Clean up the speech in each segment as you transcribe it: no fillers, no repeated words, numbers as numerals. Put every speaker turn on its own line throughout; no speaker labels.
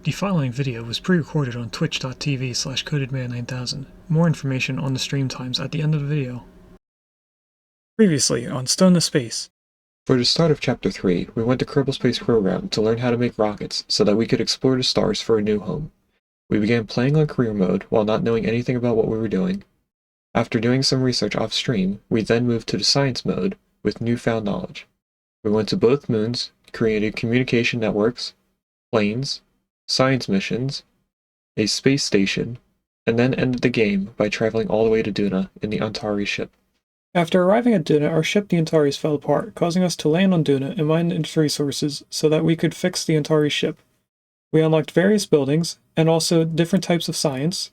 The following video was pre-recorded on twitch.tv/codedman9000. More information on the stream times at the end of the video. Previously on Stone to Space.
For the start of Chapter 3, we went to Kerbal Space Program to learn how to make rockets so that we could explore the stars for a new home. We began playing on career mode while not knowing anything about what we were doing. After doing some research off-stream, we then moved to the science mode with newfound knowledge. We went to both moons, created communication networks, planes, science missions, a space station, and then ended the game by traveling all the way to Duna in the Antari ship.
After arriving at Duna, our ship the Antares fell apart, causing us to land on Duna and mine its resources so that we could fix the Antari ship. We unlocked various buildings, and also different types of science.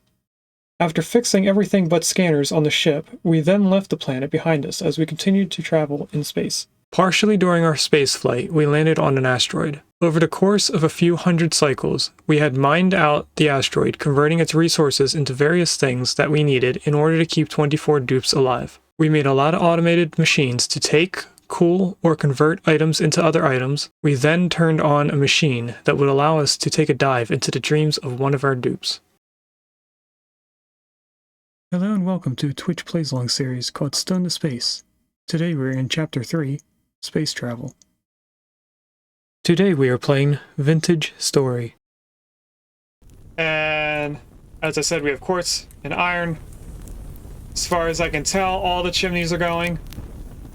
After fixing everything but scanners on the ship, we then left the planet behind us as we continued to travel in space. Partially during our space flight, we landed on an asteroid. Over the course of a few hundred cycles, we had mined out the asteroid, converting its resources into various things that we needed in order to keep 24 dupes alive. We made a lot of automated machines to take, cool, or convert items into other items. We then turned on a machine that would allow us to take a dive into the dreams of one of our dupes. Hello and welcome to a Twitch Plays Along series called Stone to Space. Today we're in Chapter 3, Space Travel. Today we are playing Vintage Story. And as I said, we have quartz and iron. As far as I can tell, all the chimneys are going.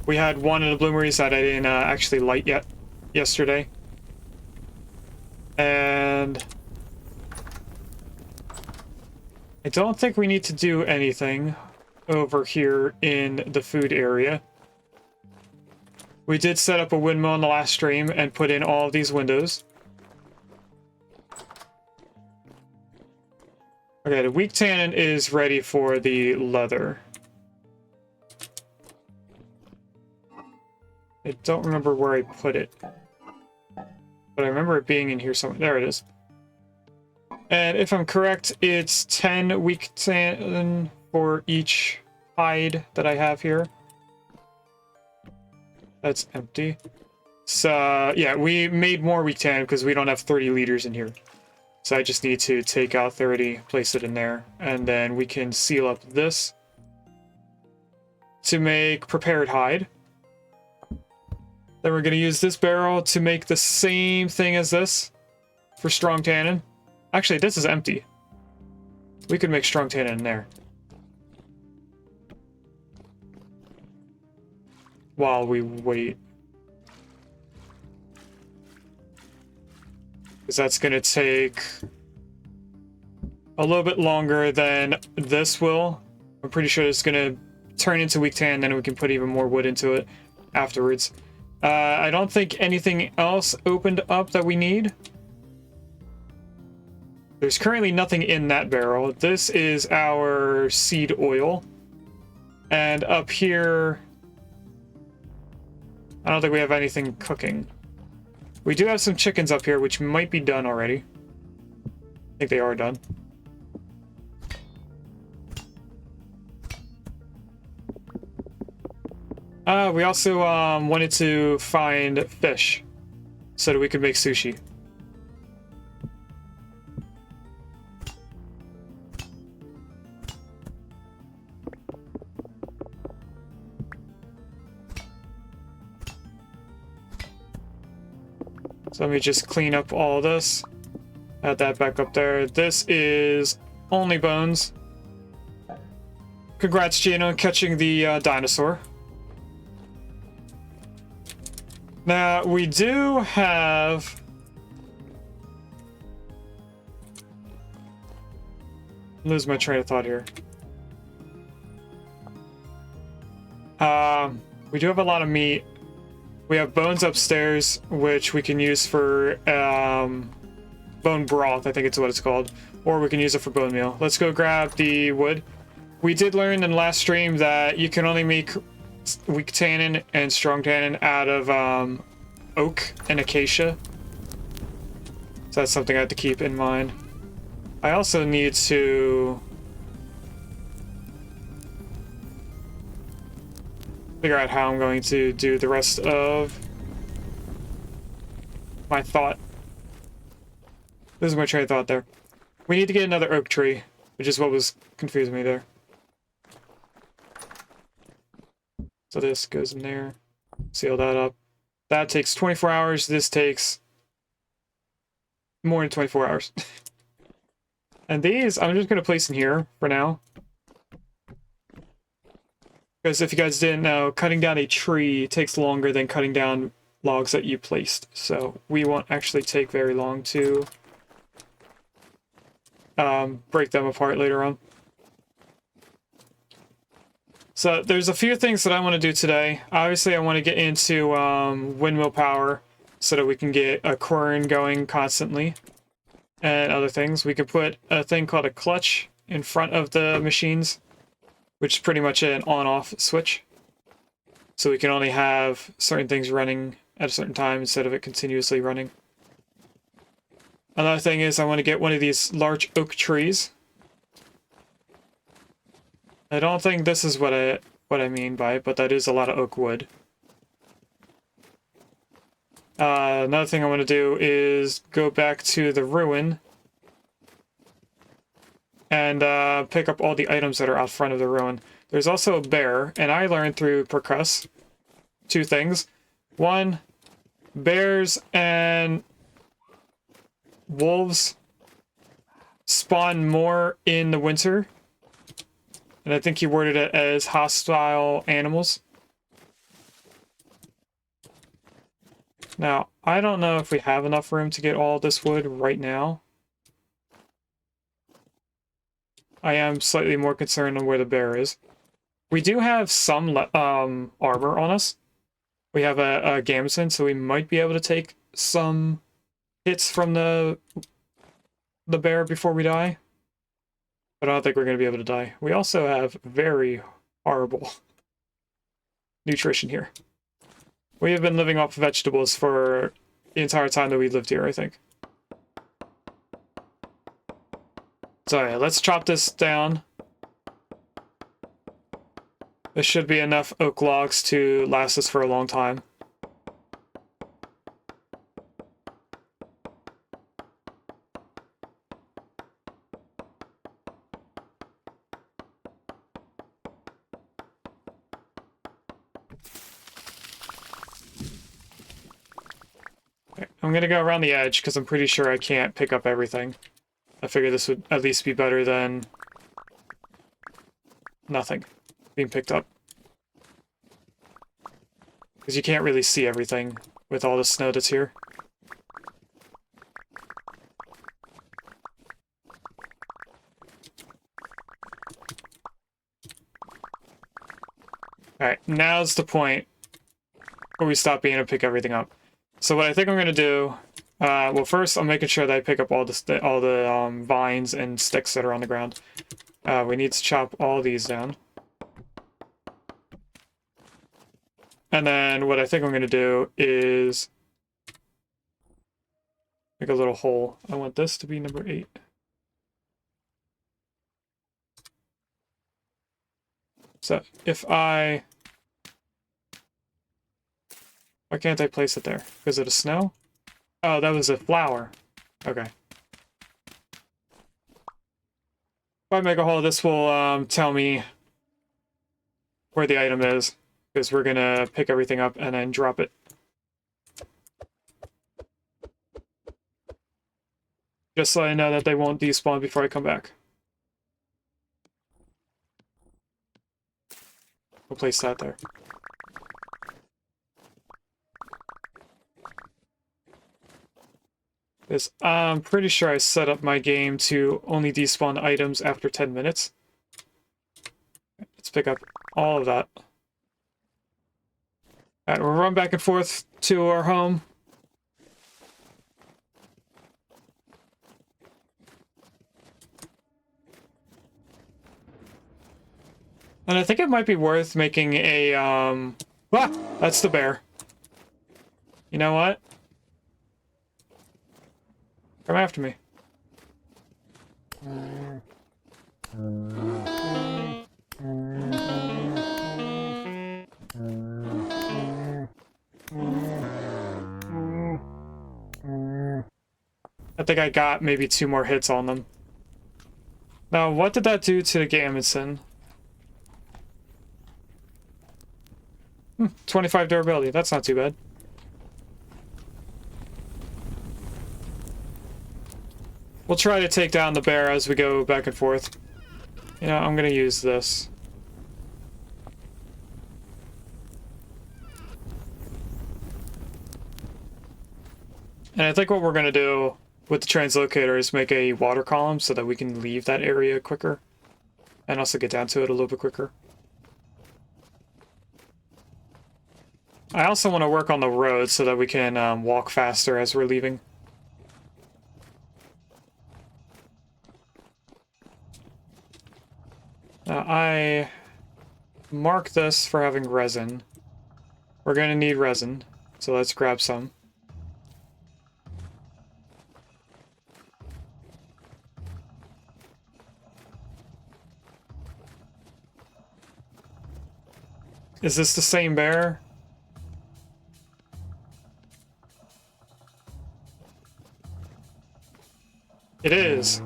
We had one of the bloomeries that I didn't actually light yet yesterday. And I don't think we need to do anything over here in the food area. We did set up a windmill in the last stream and put in all of these windows. Okay, the weak tannin is ready for the leather. I don't remember where I put it, but I remember it being in here somewhere. There it is. And if I'm correct, it's 10 weak tannin for each hide that I have here. That's empty. So, yeah, we made more weak tannin because we don't have 30 liters in here. So I just need to take out 30, place it in there, and then we can seal up this to make prepared hide. Then we're going to use this barrel to make the same thing as this for strong tannin. Actually, this is empty. We could make strong tannin in there. While we wait. Because that's going to take a little bit longer than this will. I'm pretty sure it's going to turn into weak tan, then we can put even more wood into it afterwards. I don't think anything else opened up that we need. There's currently nothing in that barrel. This is our seed oil. And up here, I don't think we have anything cooking. We do have some chickens up here, which might be done already. I think they are done. We also wanted to find fish so that we could make sushi. So let me just clean up all this. Add that back up there. This is only bones. Congrats, Gino, on catching the dinosaur. Now, we do have... lose my train of thought here. We do have a lot of meat. We have bones upstairs, which we can use for bone broth, I think it's what it's called. Or we can use it for bone meal. Let's go grab the wood. We did learn in the last stream that you can only make weak tannin and strong tannin out of oak and acacia. So that's something I have to keep in mind. I also need to figure out how I'm going to do the rest of my thought. This is my train of thought there. We need to get another oak tree, which is what was confusing me there. So this goes in there. Seal that up. That takes 24 hours. This takes more than 24 hours. And these, I'm just going to place in here for now. Because if you guys didn't know, cutting down a tree takes longer than cutting down logs that you placed. So we won't actually take very long to break them apart later on. So there's a few things that I want to do today. Obviously, I want to get into windmill power so that we can get a quern going constantly and other things. We could put a thing called a clutch in front of the machines, which is pretty much an on-off switch. So we can only have certain things running at a certain time instead of it continuously running. Another thing is I want to get one of these large oak trees. I don't think this is what I mean by it, but that is a lot of oak wood. Another thing I want to do is go back to the ruin and pick up all the items that are out front of the ruin. There's also a bear, and I learned through percuss two things. One, bears and wolves spawn more in the winter. And I think he worded it as hostile animals. Now, I don't know if we have enough room to get all this wood right now. I am slightly more concerned on where the bear is. We do have some armor on us. We have a gambeson, so we might be able to take some hits from the bear before we die. But I don't think we're going to be able to die. We also have very horrible nutrition here. We have been living off vegetables for the entire time that we lived here, I think. So yeah, let's chop this down. There should be enough oak logs to last us for a long time. I'm gonna go around the edge because I'm pretty sure I can't pick up everything. I figure this would at least be better than nothing being picked up. Because you can't really see everything with all the snow that's here. Alright, now's the point where we stop being able to pick everything up. So what I think I'm going to do, well, first I'm making sure that I pick up all the vines and sticks that are on the ground. We need to chop all these down. And then what I think I'm going to do is make a little hole. I want this to be number 8. So why can't I place it there? Is it a snow? Oh, that was a flower. Okay. If I make a hole, this will tell me where the item is, because we're gonna pick everything up and then drop it. Just so I know that they won't despawn before I come back. We'll place that there. This, I'm pretty sure I set up my game to only despawn items after 10 minutes. Let's pick up all of that. Alright, we'll run back and forth to our home. And I think it might be worth making a, that's the bear. You know what? Come after me. think I got maybe 2 more hits on them. Now, what did that do to the Gammonson? 25 durability. That's not too bad. We'll try to take down the bear as we go back and forth. You know, I'm gonna use this. And I think what we're gonna do with the translocator is make a water column so that we can leave that area quicker. And also get down to it a little bit quicker. I also want to work on the road so that we can walk faster as we're leaving. I mark this for having resin. We're going to need resin, so let's grab some. Is this the same bear? It is.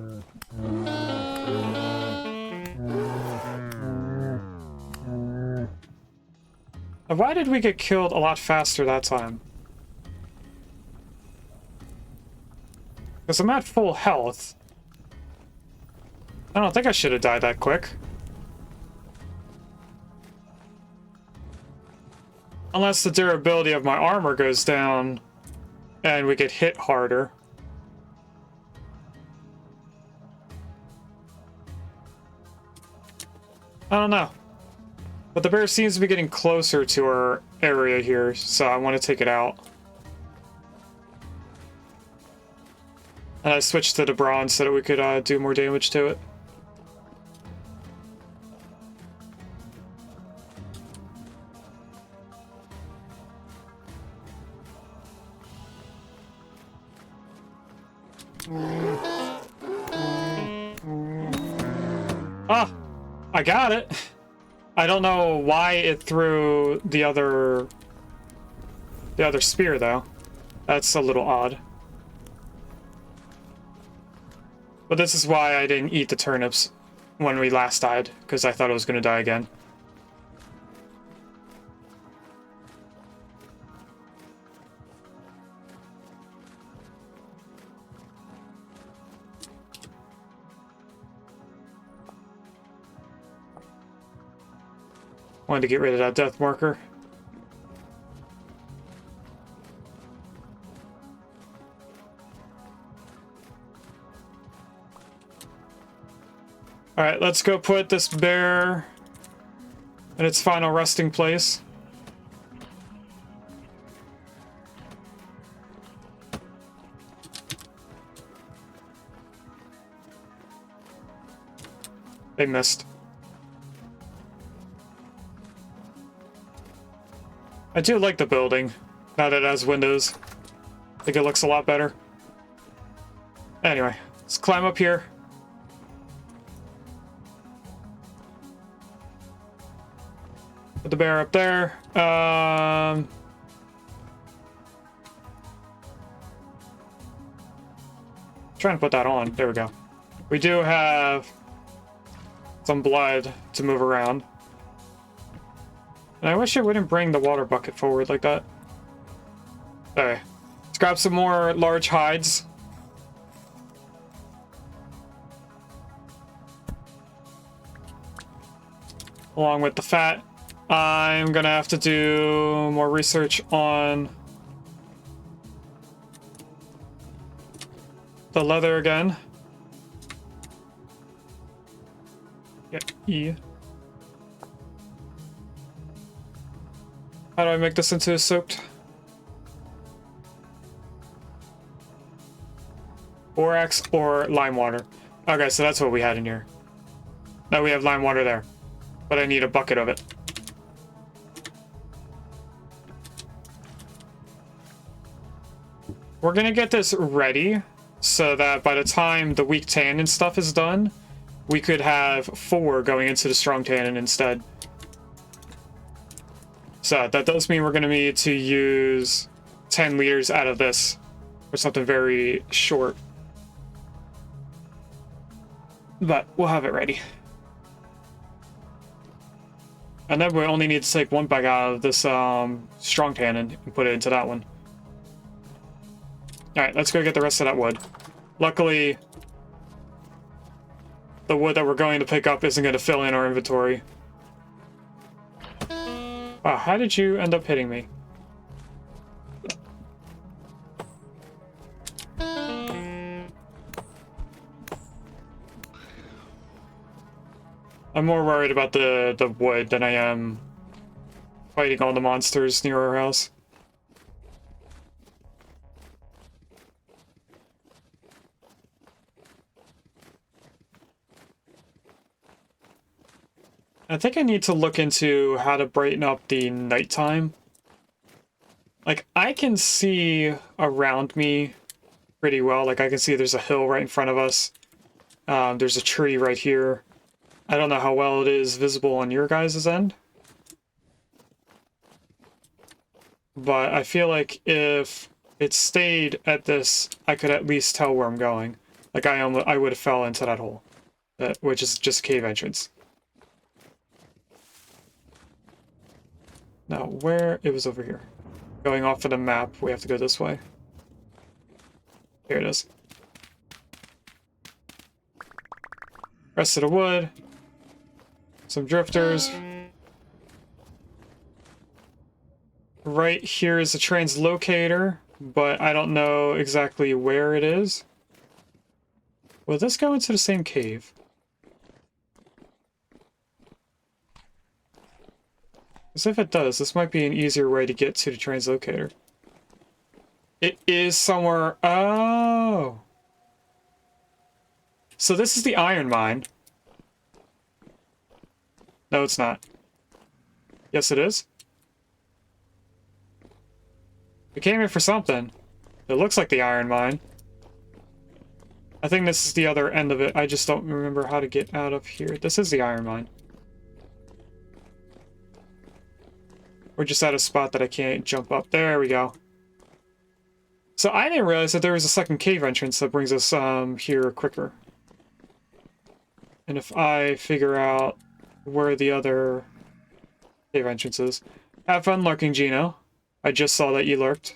Why did we get killed a lot faster that time? Because I'm at full health. I don't think I should have died that quick. Unless the durability of my armor goes down and we get hit harder. I don't know. But the bear seems to be getting closer to our area here, so I want to take it out. And I switched to the bronze so that we could do more damage to it. Ah! I got it! I don't know why it threw the other spear, though. That's a little odd. But this is why I didn't eat the turnips when we last died, because I thought I was going to die again. Wanted to get rid of that death marker. Alright, let's go put this bear in its final resting place. They missed. I do like the building, now that it has windows. I think it looks a lot better. Anyway, let's climb up here. Put the bear up there. Trying to put that on. There we go. We do have some blood to move around. And I wish I wouldn't bring the water bucket forward like that. Okay. Let's grab some more large hides. Along with the fat. I'm gonna have to do more research on the leather again. Get E. How do I make this into a soaked? Borax or lime water. Okay, so that's what we had in here. Now we have lime water there. But I need a bucket of it. We're gonna get this ready so that by the time the weak tannin stuff is done, we could have 4 going into the strong tannin instead. So that does mean we're going to need to use 10 liters out of this for something very short. But we'll have it ready. And then we only need to take one bag out of this strong tannin and put it into that one. Alright, let's go get the rest of that wood. Luckily, the wood that we're going to pick up isn't going to fill in our inventory. Wow, how did you end up hitting me? I'm more worried about the wood than I am fighting all the monsters near our house. I think I need to look into how to brighten up the nighttime. Like, I can see around me pretty well. Like, I can see there's a hill right in front of us. There's a tree right here. I don't know how well it is visible on your guys' end. But I feel like if it stayed at this, I could at least tell where I'm going. Like, I would have fell into that hole, which is just cave entrance. Now, where? It was over here. Going off of the map, we have to go this way. Here it is. Rest of the wood. Some drifters. Right here is a translocator, but I don't know exactly where it is. Will this go into the same cave? Because if it does, this might be an easier way to get to the translocator. It is somewhere... Oh! So this is the iron mine. No, it's not. Yes, it is. We came here for something. It looks like the iron mine. I think this is the other end of it. I just don't remember how to get out of here. This is the iron mine. We're just at a spot that I can't jump up. There we go. So I didn't realize that there was a second cave entrance that brings us here quicker. And if I figure out where the other cave entrance is... Have fun lurking, Gino. I just saw that you lurked.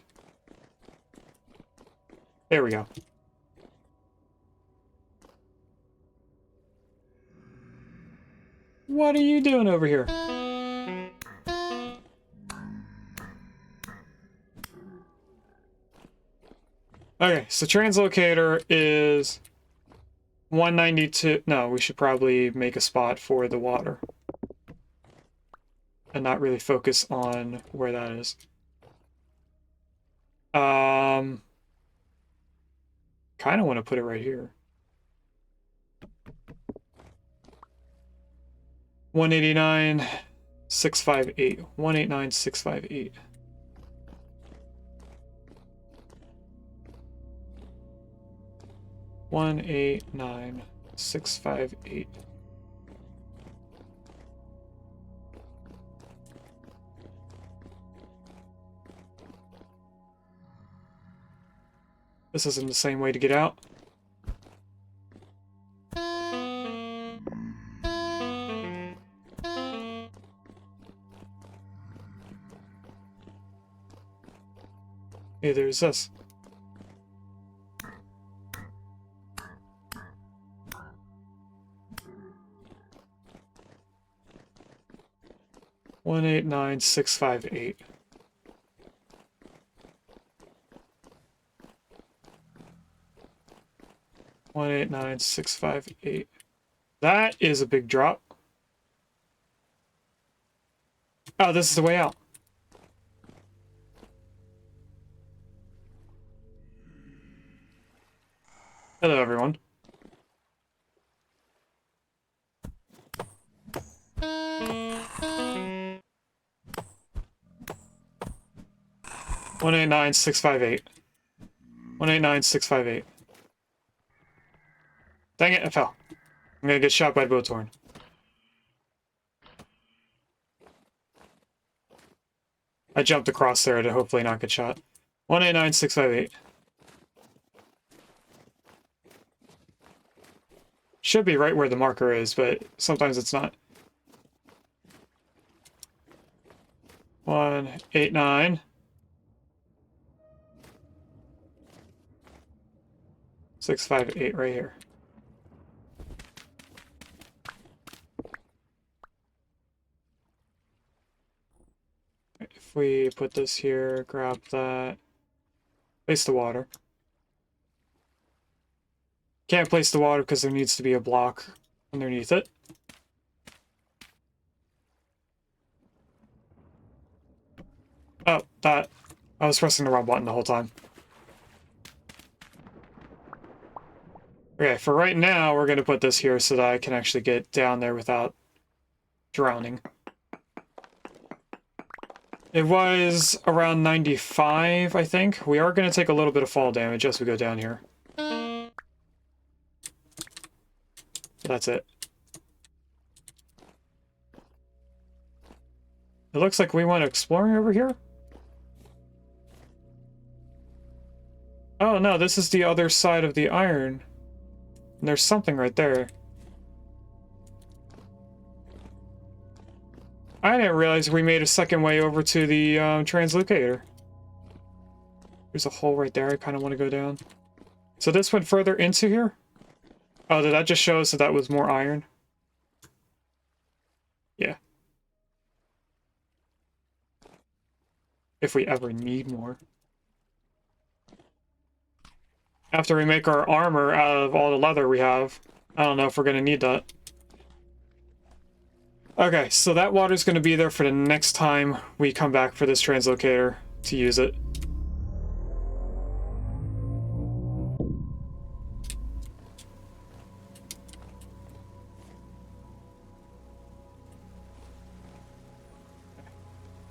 There we go. What are you doing over here? Okay, so translocator is 192. No, we should probably make a spot for the water. And not really focus on where that is. Kind of want to put it right here. 189,658. 189,658. One, 89658. This isn't the same way to get out. Hey, there's this. One, 89658. One, 89658. That is a big drop. Oh, this is the way out. Hello, everyone. One, 89658. 189,658. Dang it, I fell. I'm gonna get shot by Botorn. I jumped across there to hopefully not get shot. 189,658. Should be right where the marker is, but sometimes it's not. 189. 658 right here. If we put this here, grab that, place the water. Can't place the water because there needs to be a block underneath it. Oh, that. I was pressing the wrong button the whole time. Okay, for right now, we're going to put this here so that I can actually get down there without drowning. It was around 95, I think. We are going to take a little bit of fall damage as we go down here. That's it. It looks like we went exploring over here. Oh no, this is the other side of the iron. And there's something right there. I didn't realize we made a second way over to the translocator. There's a hole right there. I kind of want to go down. So this went further into here? Oh, did that just show us that that was more iron? Yeah. If we ever need more. After we make our armor out of all the leather we have, I don't know if we're going to need that. Okay, so that water's going to be there for the next time we come back for this translocator to use it.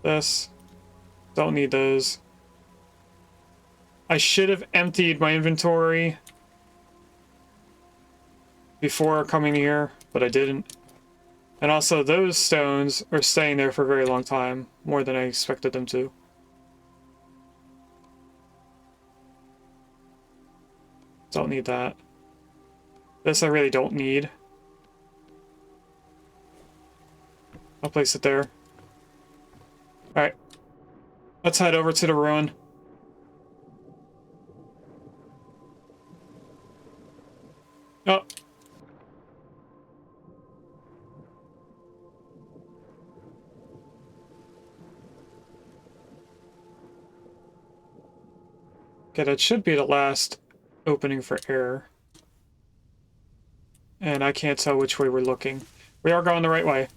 This. Don't need those. I should have emptied my inventory before coming here, but I didn't. And also, those stones are staying there for a very long time, more than I expected them to. Don't need that. This I really don't need. I'll place it there. Alright. Let's head over to the ruin. Oh. Okay, that should be the last opening for air. And I can't tell which way we're looking. We are going the right way.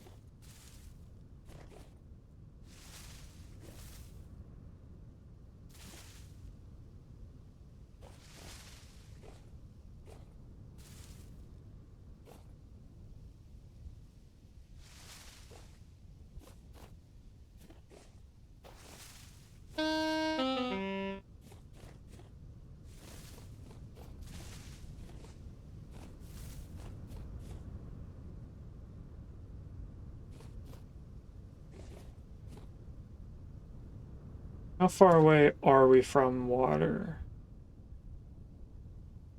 How far away are we from water?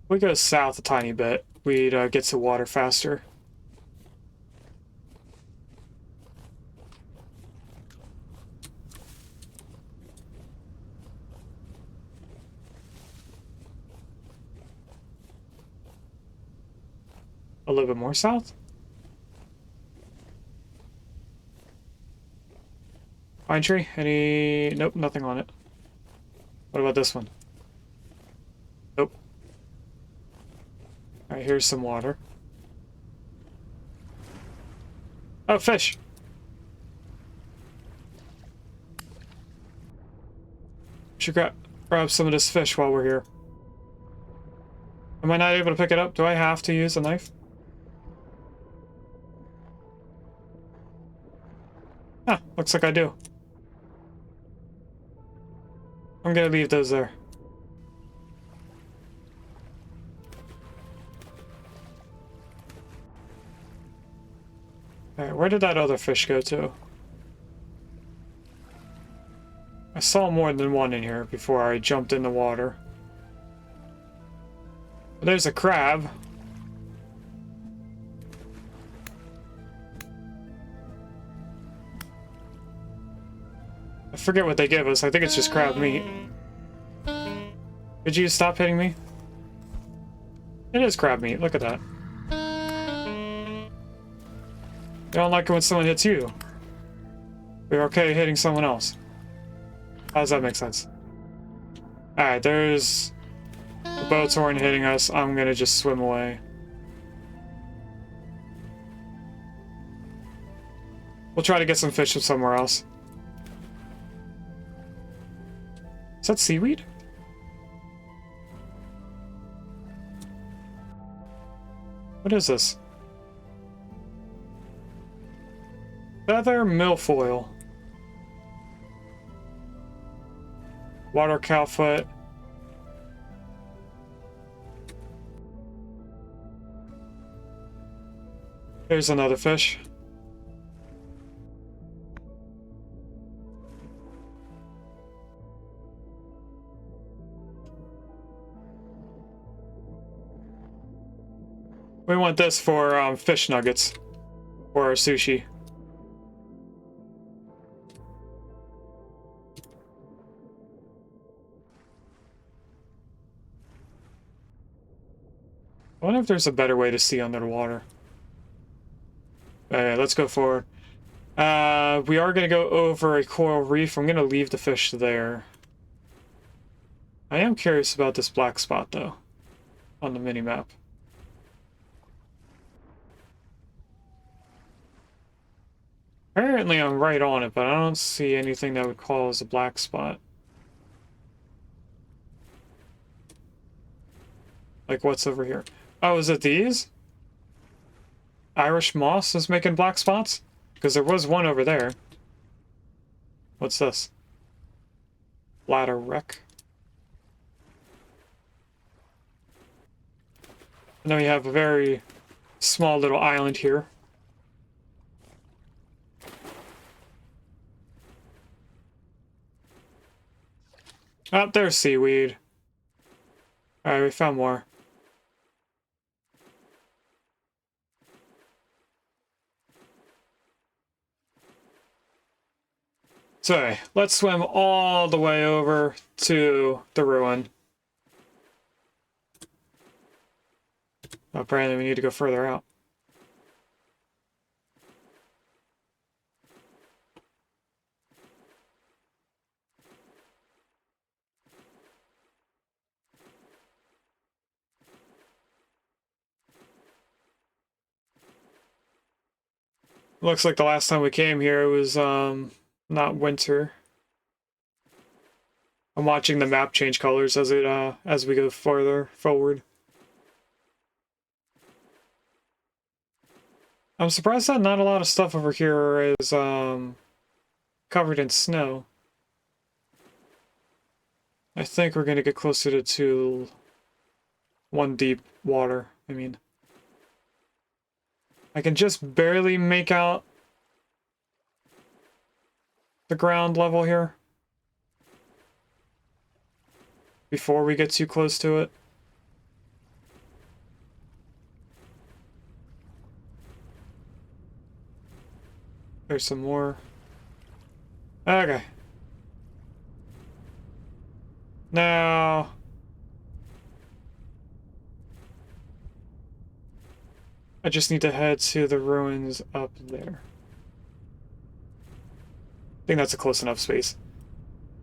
If we go south a tiny bit, we'd get to water faster. A little bit more south? Pine tree? Any... Nope, nothing on it. What about this one? Nope. Alright, here's some water. Oh, fish! Should grab some of this fish while we're here. Am I not able to pick it up? Do I have to use a knife? Ah, looks like I do. I'm gonna leave those there. Alright, where did that other fish go to? I saw more than one in here before I jumped in the water. There's a crab. forget what they give us. I think it's just crab meat. Could you stop hitting me? It is crab meat. Look at that. You don't like it when someone hits you. You're okay hitting someone else. How does that make sense? Alright, there's... The boats aren't hitting us. I'm gonna just swim away. We'll try to get some fish from somewhere else. Is that seaweed? What is this? Feather milfoil. Water cowfoot. Here's another fish. We want this for fish nuggets for our sushi. I wonder if there's a better way to see under the water. Okay, let's go forward. We are going to go over a coral reef. I'm going to leave the fish there. I am curious about this black spot, though, on the mini-map. Apparently I'm right on it, but I don't see anything that would cause a black spot. Like, what's over here? Oh, is it these? Irish moss is making black spots? Because there was one over there. What's this? Ladder wreck. And then we have a very small little island here. Oh, there's seaweed. Alright, we found more. So, let's swim all the way over to the ruin. Apparently we need to go further out. Looks like the last time we came here it was not winter. I'm watching the map change colors as it as we go farther forward. I'm surprised that not a lot of stuff over here is covered in snow. I think we're gonna get closer to one deep water. I mean, I can just barely make out the ground level here before we get too close to it. There's some more. Okay. Now, I just need to head to the ruins up there. I think that's a close enough space.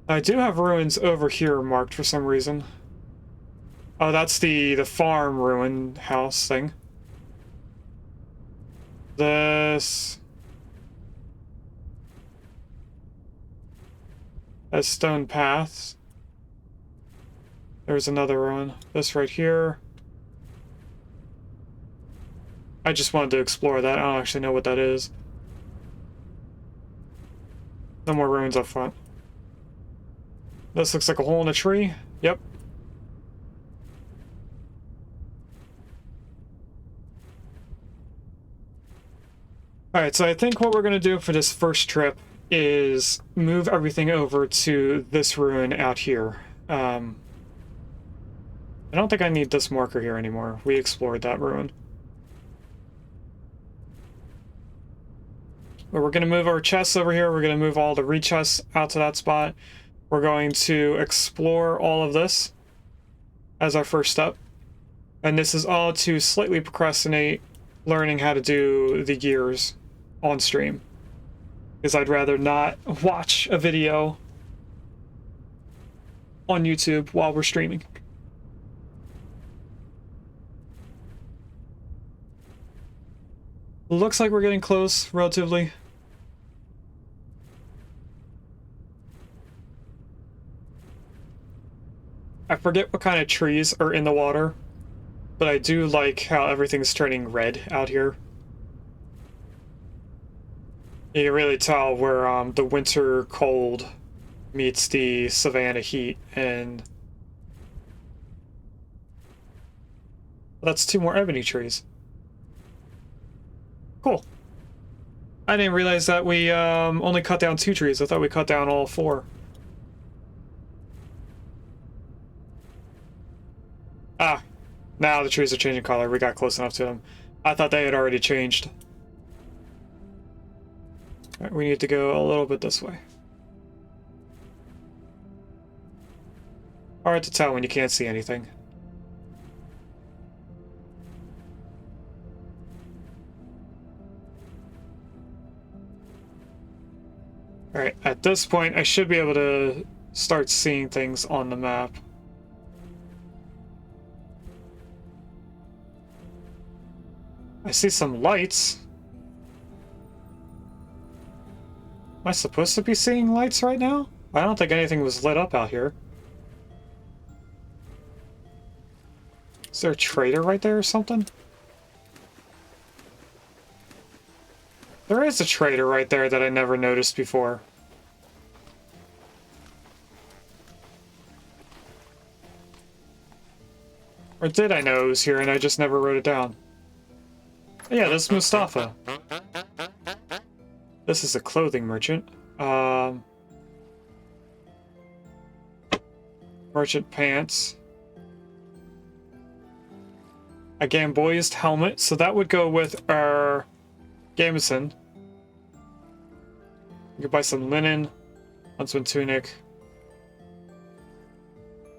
I do have ruins over here marked for some reason. Oh, that's the farm ruin house thing. This has stone paths. There's another ruin. This right here. I just wanted to explore that. I don't actually know what that is. No more ruins up front. This looks like a hole in a tree. Yep. Alright, so I think what we're going to do for this first trip is move everything over to this ruin out here. I don't think I need this marker here anymore. We explored that ruin. But we're going to move our chests over here. We're going to move all the rechests out to that spot. We're going to explore all of this as our first step. And this is all to slightly procrastinate learning how to do the gears on stream. Because I'd rather not watch a video on YouTube while we're streaming. Looks like we're getting close, relatively. I forget what kind of trees are in the water, but I do like how everything's turning red out here. You can really tell where the winter cold meets the savanna heat, and that's 2 more ebony trees. Cool. I didn't realize that we only cut down 2 trees. I thought we cut down all 4. Ah, now the trees are changing color. We got close enough to them. I thought they had already changed. All right, we need to go a little bit this way. Hard to tell when you can't see anything. Alright, at this point I should be able to start seeing things on the map. I see some lights. Am I supposed to be seeing lights right now? I don't think anything was lit up out here. Is there a trader right there or something? There is a trader right there that I never noticed before. Or did I know it was here and I just never wrote it down? Yeah, this is Mustafa. This is a clothing merchant. Merchant pants. A gamboized helmet, so that would go with our gambeson. We could buy some linen, huntsman tunic.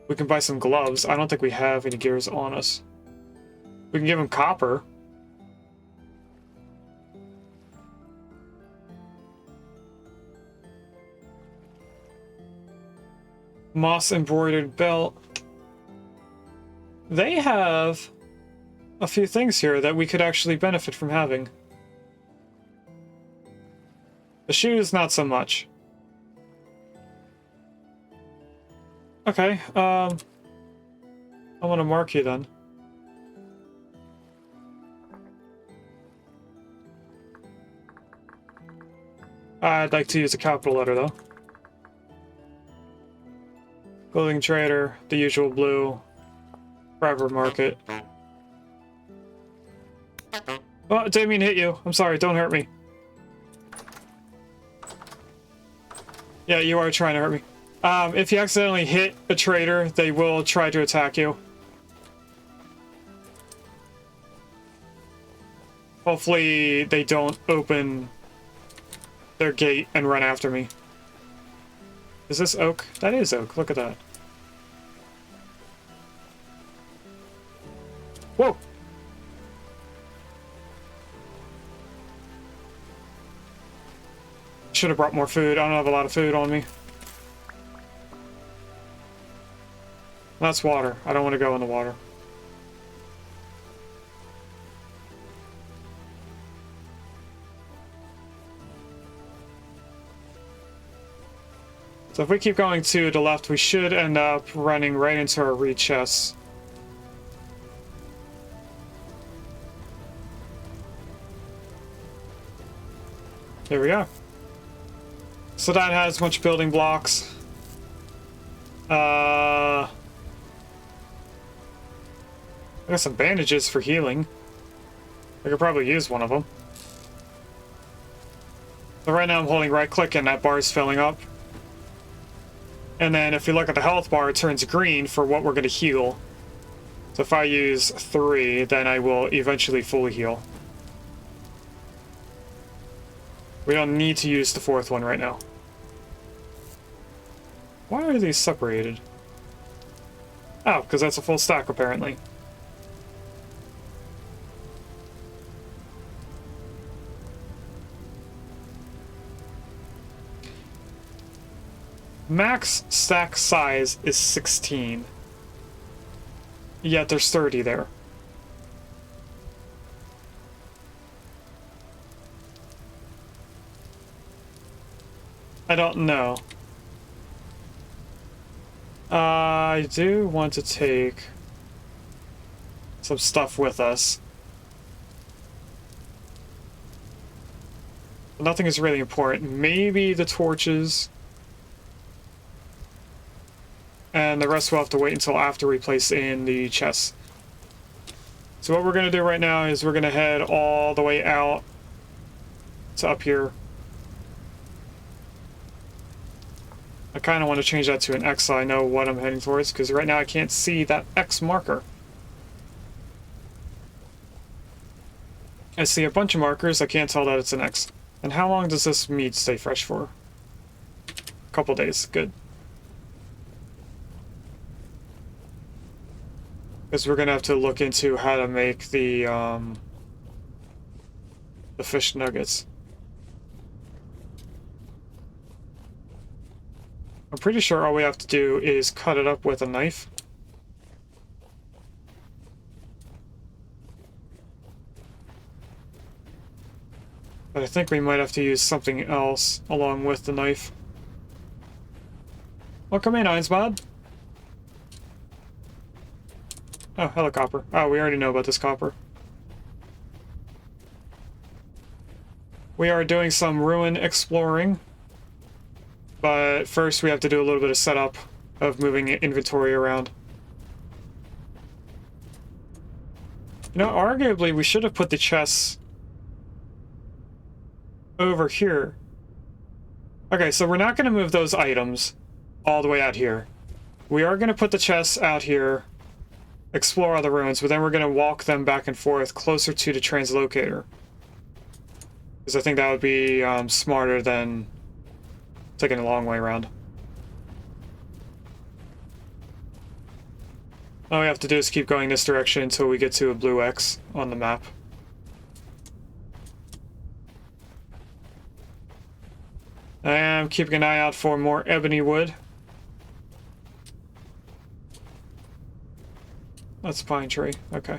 We can buy some gloves. I don't think we have any gears on us. We can give him copper. Moss embroidered belt. They have a few things here that we could actually benefit from having. The shoes, not so much. Okay, I want to mark you then. I'd like to use a capital letter though. Clothing trader, the usual blue. Private market. Oh, I didn't mean to hit you. I'm sorry, don't hurt me. Yeah, you are trying to hurt me. If you accidentally hit a trader, they will try to attack you. Hopefully they don't open their gate and run after me. Is this oak? That is oak. Look at that. Whoa! Should have brought more food. I don't have a lot of food on me. That's water. I don't want to go in the water. So if we keep going to the left, we should end up running right into our reed chests. Here we are. So that has a bunch of building blocks. I got some bandages for healing. I could probably use one of them. So right now I'm holding right click and that bar is filling up. And then if you look at the health bar, it turns green for what we're going to heal. So if I use 3, then I will eventually fully heal. We don't need to use the fourth one right now. Why are these separated? Oh, because that's a full stack, apparently. Max stack size is 16. Yet there's 30 there. I don't know. I do want to take some stuff with us. Nothing is really important. Maybe the torches. And the rest will have to wait until after we place in the chests. So what we're going to do right now is we're going to head all the way out to up here. I kind of want to change that to an X so I know what I'm heading towards, because right now I can't see that X marker. I see a bunch of markers, I can't tell that it's an X. And how long does this meat stay fresh for? A couple days, good. Because we're going to have to look into how to make the fish nuggets. I'm pretty sure all we have to do is cut it up with a knife. But I think we might have to use something else along with the knife. Welcome in, Einsbod. Oh, hello, copper. Oh, we already know about this copper. We are doing some ruin exploring. But first we have to do a little bit of setup of moving inventory around. You know, arguably we should have put the chests over here. Okay, so we're not going to move those items all the way out here. We are going to put the chests out here, explore all the ruins, but then we're going to walk them back and forth closer to the translocator. Because I think that would be smarter than taking a long way around. All we have to do is keep going this direction until we get to a blue X on the map. I am keeping an eye out for more ebony wood. That's a pine tree, okay.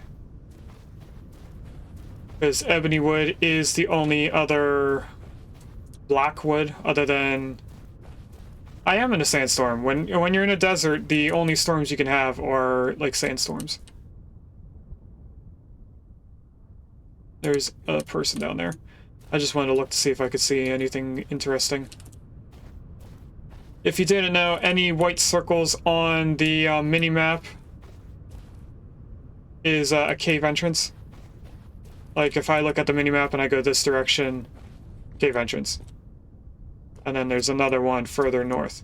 Because ebony wood is the only other black wood other than... I am in a sandstorm. When you're in a desert, the only storms you can have are like sandstorms. There's a person down there. I just wanted to look to see if I could see anything interesting. If you didn't know, any white circles on the mini-map is a cave entrance. Like if I look at the mini-map and I go this direction, cave entrance. And then there's another one further north.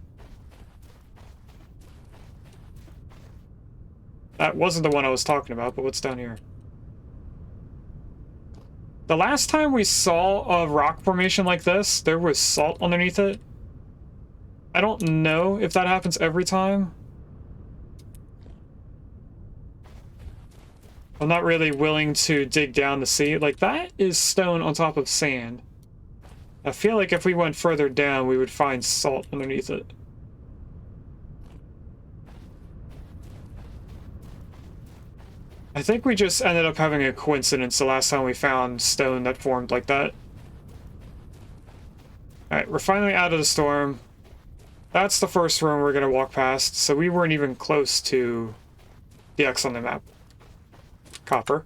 That wasn't the one I was talking about, but what's down here? The last time we saw a rock formation like this, there was salt underneath it. I don't know if that happens every time. I'm not really willing to dig down to see. Like, that is stone on top of sand. I feel like if we went further down, we would find salt underneath it. I think we just ended up having a coincidence the last time we found stone that formed like that. Alright, we're finally out of the storm. That's the first room we're going to walk past, so we weren't even close to the X on the map. Copper.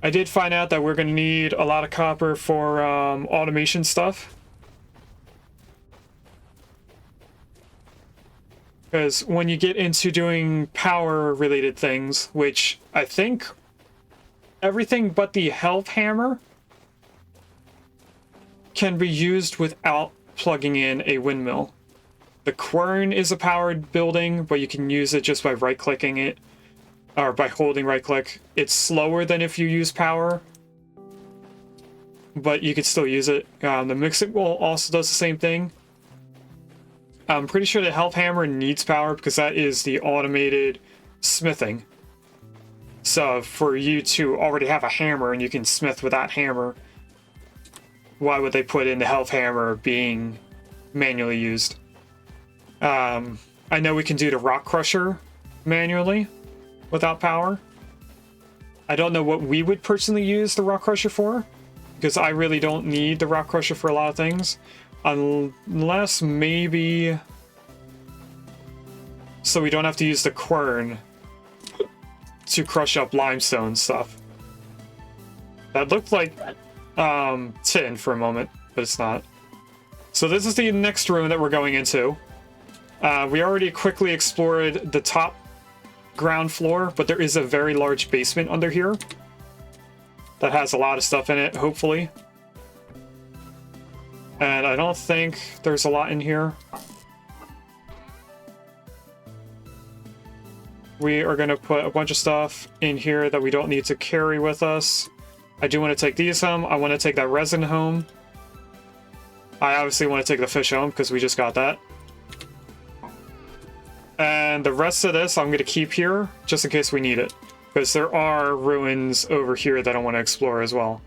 I did find out that we're going to need a lot of copper for automation stuff. Because when you get into doing power-related things, which I think everything but the health hammer can be used without plugging in a windmill. The quern is a powered building, but you can use it just by right-clicking it. Or by holding right click. It's slower than if you use power. but you could still use it. The mixing bowl also does the same thing. I'm pretty sure the health hammer needs power because that is the automated smithing. So for you to already have a hammer and you can smith with that hammer, why would they put in the health hammer being manually used? I know we can do the rock crusher manually without power. I don't know what we would personally use the rock crusher for, because I really don't need the rock crusher for a lot of things, unless maybe so we don't have to use the quern to crush up limestone stuff. That looked like tin for a moment, but it's not. So this is the next room that we're going into. We already quickly explored the top ground floor, but there is a very large basement under here that has a lot of stuff in it, hopefully. And I don't think there's a lot in here. We are going to put a bunch of stuff in here that we don't need to carry with us. I do want to take these home. I want to take that resin home. I obviously want to take the fish home because we just got that. And the rest of this I'm going to keep here just in case we need it, because there are ruins over here that I want to explore as well.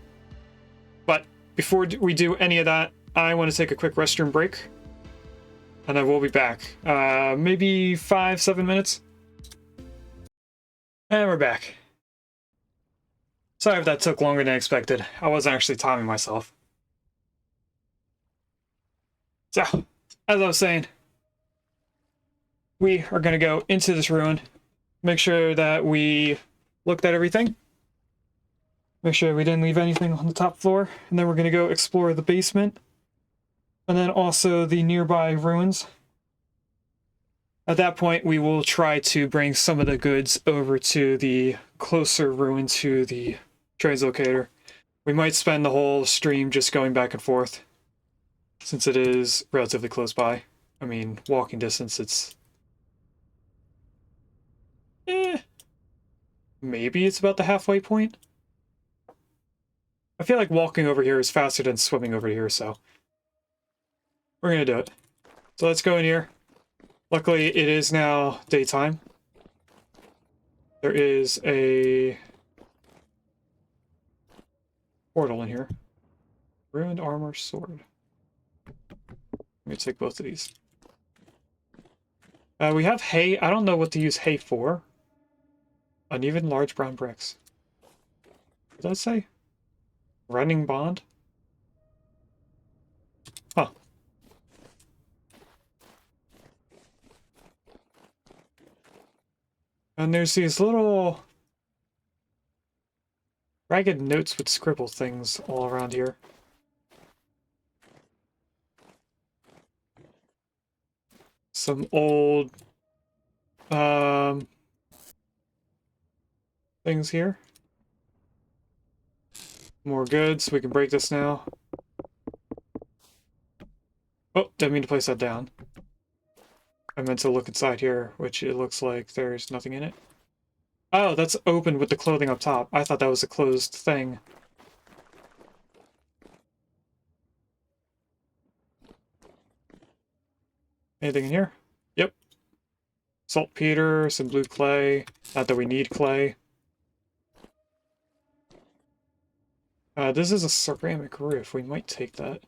But before we do any of that, I want to take a quick restroom break, and then we'll be back. Maybe 5-7 minutes. And we're back. Sorry if that took longer than expected. I wasn't actually timing myself. So, as I was saying, we are going to go into this ruin, make sure that we looked at everything, make sure we didn't leave anything on the top floor, and then we're going to go explore the basement, and then also the nearby ruins. At that point, we will try to bring some of the goods over to the closer ruin to the Translocator. We might spend the whole stream just going back and forth, since it is relatively close by. I mean, walking distance, it's... maybe it's about the halfway point. I feel like walking over here is faster than swimming over here, so we're gonna do it. So let's go in here. Luckily, it is now daytime. There is a portal in here. Ruined armor sword. Let me take both of these. We have hay. I don't know what to use hay for. Uneven large brown bricks. What did that say? Running bond? Huh. And there's these little ragged notes with scribble things all around here. Some old things here. More goods. We can break this now. Oh, didn't mean to place that down. I meant to look inside here, which it looks like there's nothing in it. Oh, that's open with the clothing up top. I thought that was a closed thing. Anything in here? Yep. Saltpeter, some blue clay. Not that we need clay. This is a ceramic roof. We might take that.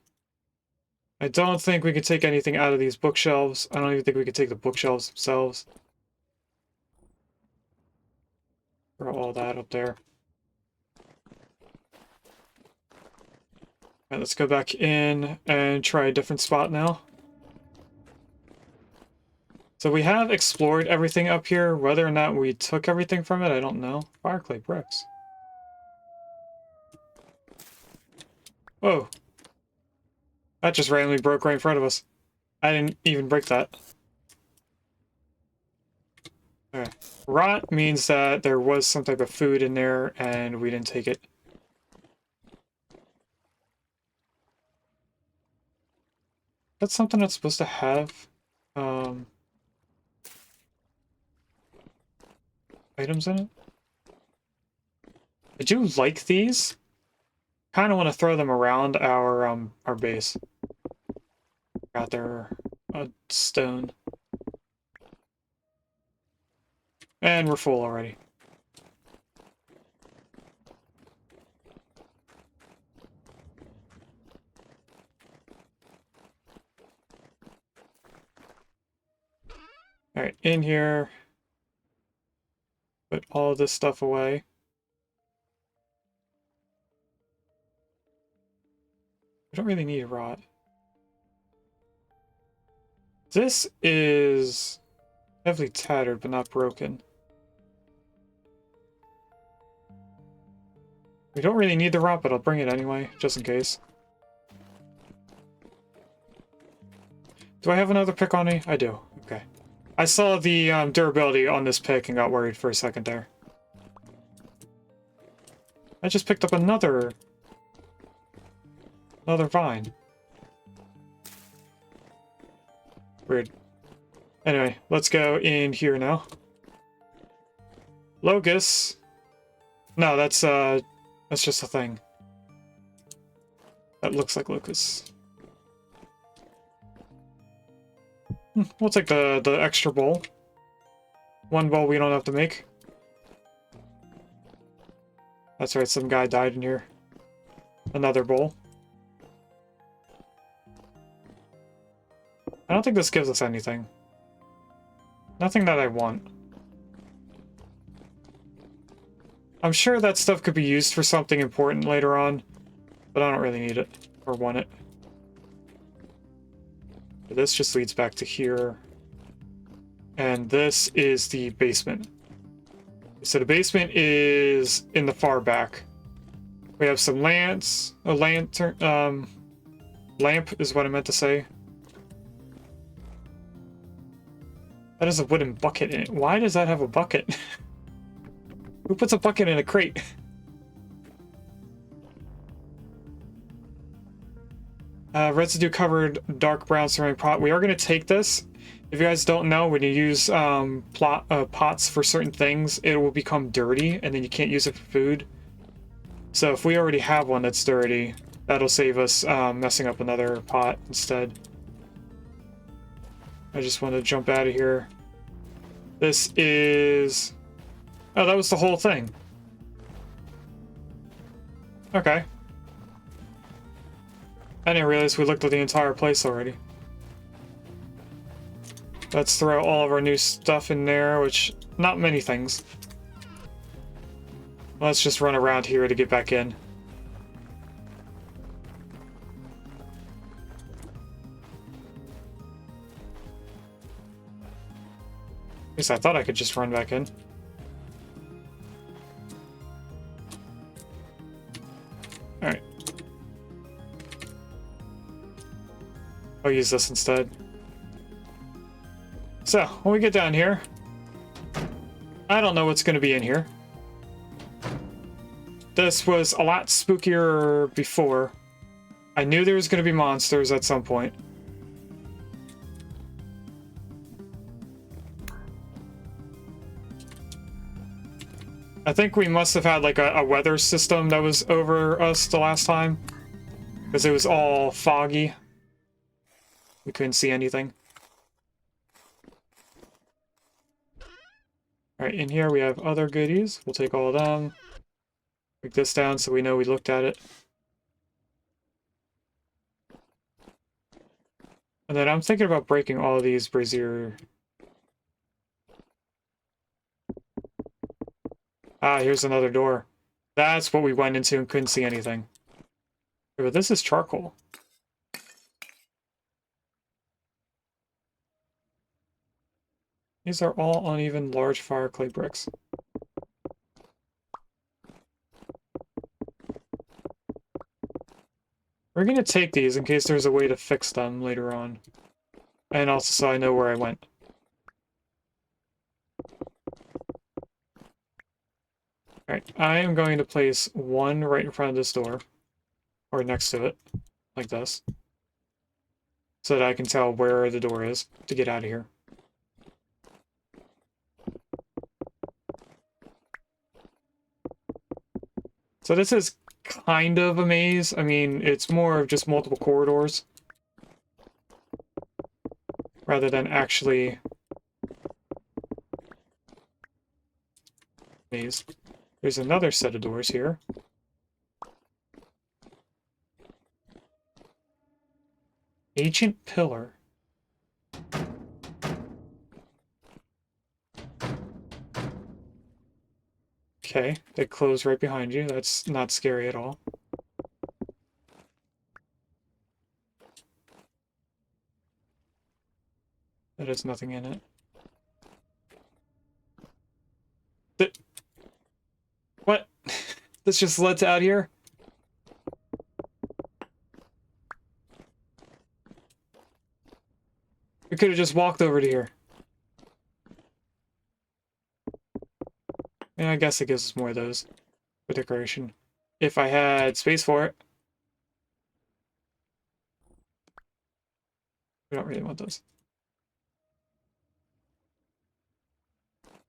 I don't think we can take anything out of these bookshelves. I don't even think we can take the bookshelves themselves. Throw all that up there. Alright, let's go back in and try a different spot now. So we have explored everything up here. Whether or not we took everything from it, I don't know. Fireclay bricks. Whoa. That just randomly broke right in front of us. I didn't even break that. Okay. Rot means that there was some type of food in there and we didn't take it. That's something that's supposed to have items in it. I do like these. kind of want to throw them around our base. Got there a stone. And we're full already. Alright, in here. Put all this stuff away. I don't really need a rod. This is heavily tattered, but not broken. We don't really need the rod, but I'll bring it anyway, just in case. Do I have another pick on me? I do. Okay. I saw the durability on this pick and got worried for a second there. I just picked up another vine. Weird. Anyway, let's go in here now. Locust. No, that's just a thing. That looks like locust. We'll take the extra bowl. One bowl we don't have to make. That's right, some guy died in here. Another bowl. I don't think this gives us anything. Nothing that I want. I'm sure that stuff could be used for something important later on, but I don't really need it or want it. This just leads back to here. And this is the basement. So the basement is in the far back. We have some lamps, a lantern, lamp is what I meant to say. That has a wooden bucket in it. Why does that have a bucket? Who puts a bucket in a crate? Residue covered dark brown ceramic pot. We are going to take this. If you guys don't know, when you use pots for certain things, it will become dirty and then you can't use it for food. So if we already have one that's dirty, that'll save us messing up another pot instead. I just want to jump out of here. This is... Oh, that was the whole thing. Okay. I didn't realize we looked at the entire place already. Let's throw all of our new stuff in there, which... Not many things. Let's just run around here to get back in. At least I thought I could just run back in. Alright. I'll use this instead. So, when we get down here, I don't know what's going to be in here. This was a lot spookier before. I knew there was going to be monsters at some point. I think we must have had like a weather system that was over us the last time. Because it was all foggy. We couldn't see anything. Alright, in here we have other goodies. We'll take all of them. Break this down so we know we looked at it. And then I'm thinking about breaking all of these brazier. Ah, here's another door. That's what we went into and couldn't see anything. But this is charcoal. These are all uneven, large fire clay bricks. We're going to take these in case there's a way to fix them later on. And also so I know where I went. Alright, I am going to place one right in front of this door. Or next to it. Like this. So that I can tell where the door is to get out of here. So this is kind of a maze. I mean, it's more of just multiple corridors rather than actually maze. There's another set of doors here. Ancient pillar. Okay, they close right behind you. That's not scary at all. That has nothing in it. What? This just led to out here? We could have just walked over to here. Yeah, I guess it gives us more of those for decoration. If I had space for it. We don't really want those.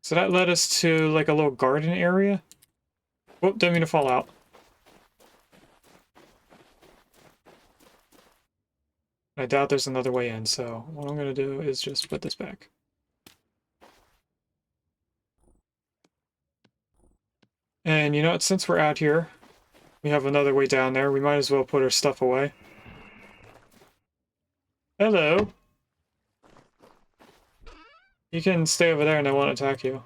So that led us to like a little garden area. Whoop, didn't mean to fall out. I doubt there's another way in, so what I'm gonna do is just put this back. And you know what, since we're out here, we have another way down there, we might as well put our stuff away. Hello. You can stay over there and I won't attack you.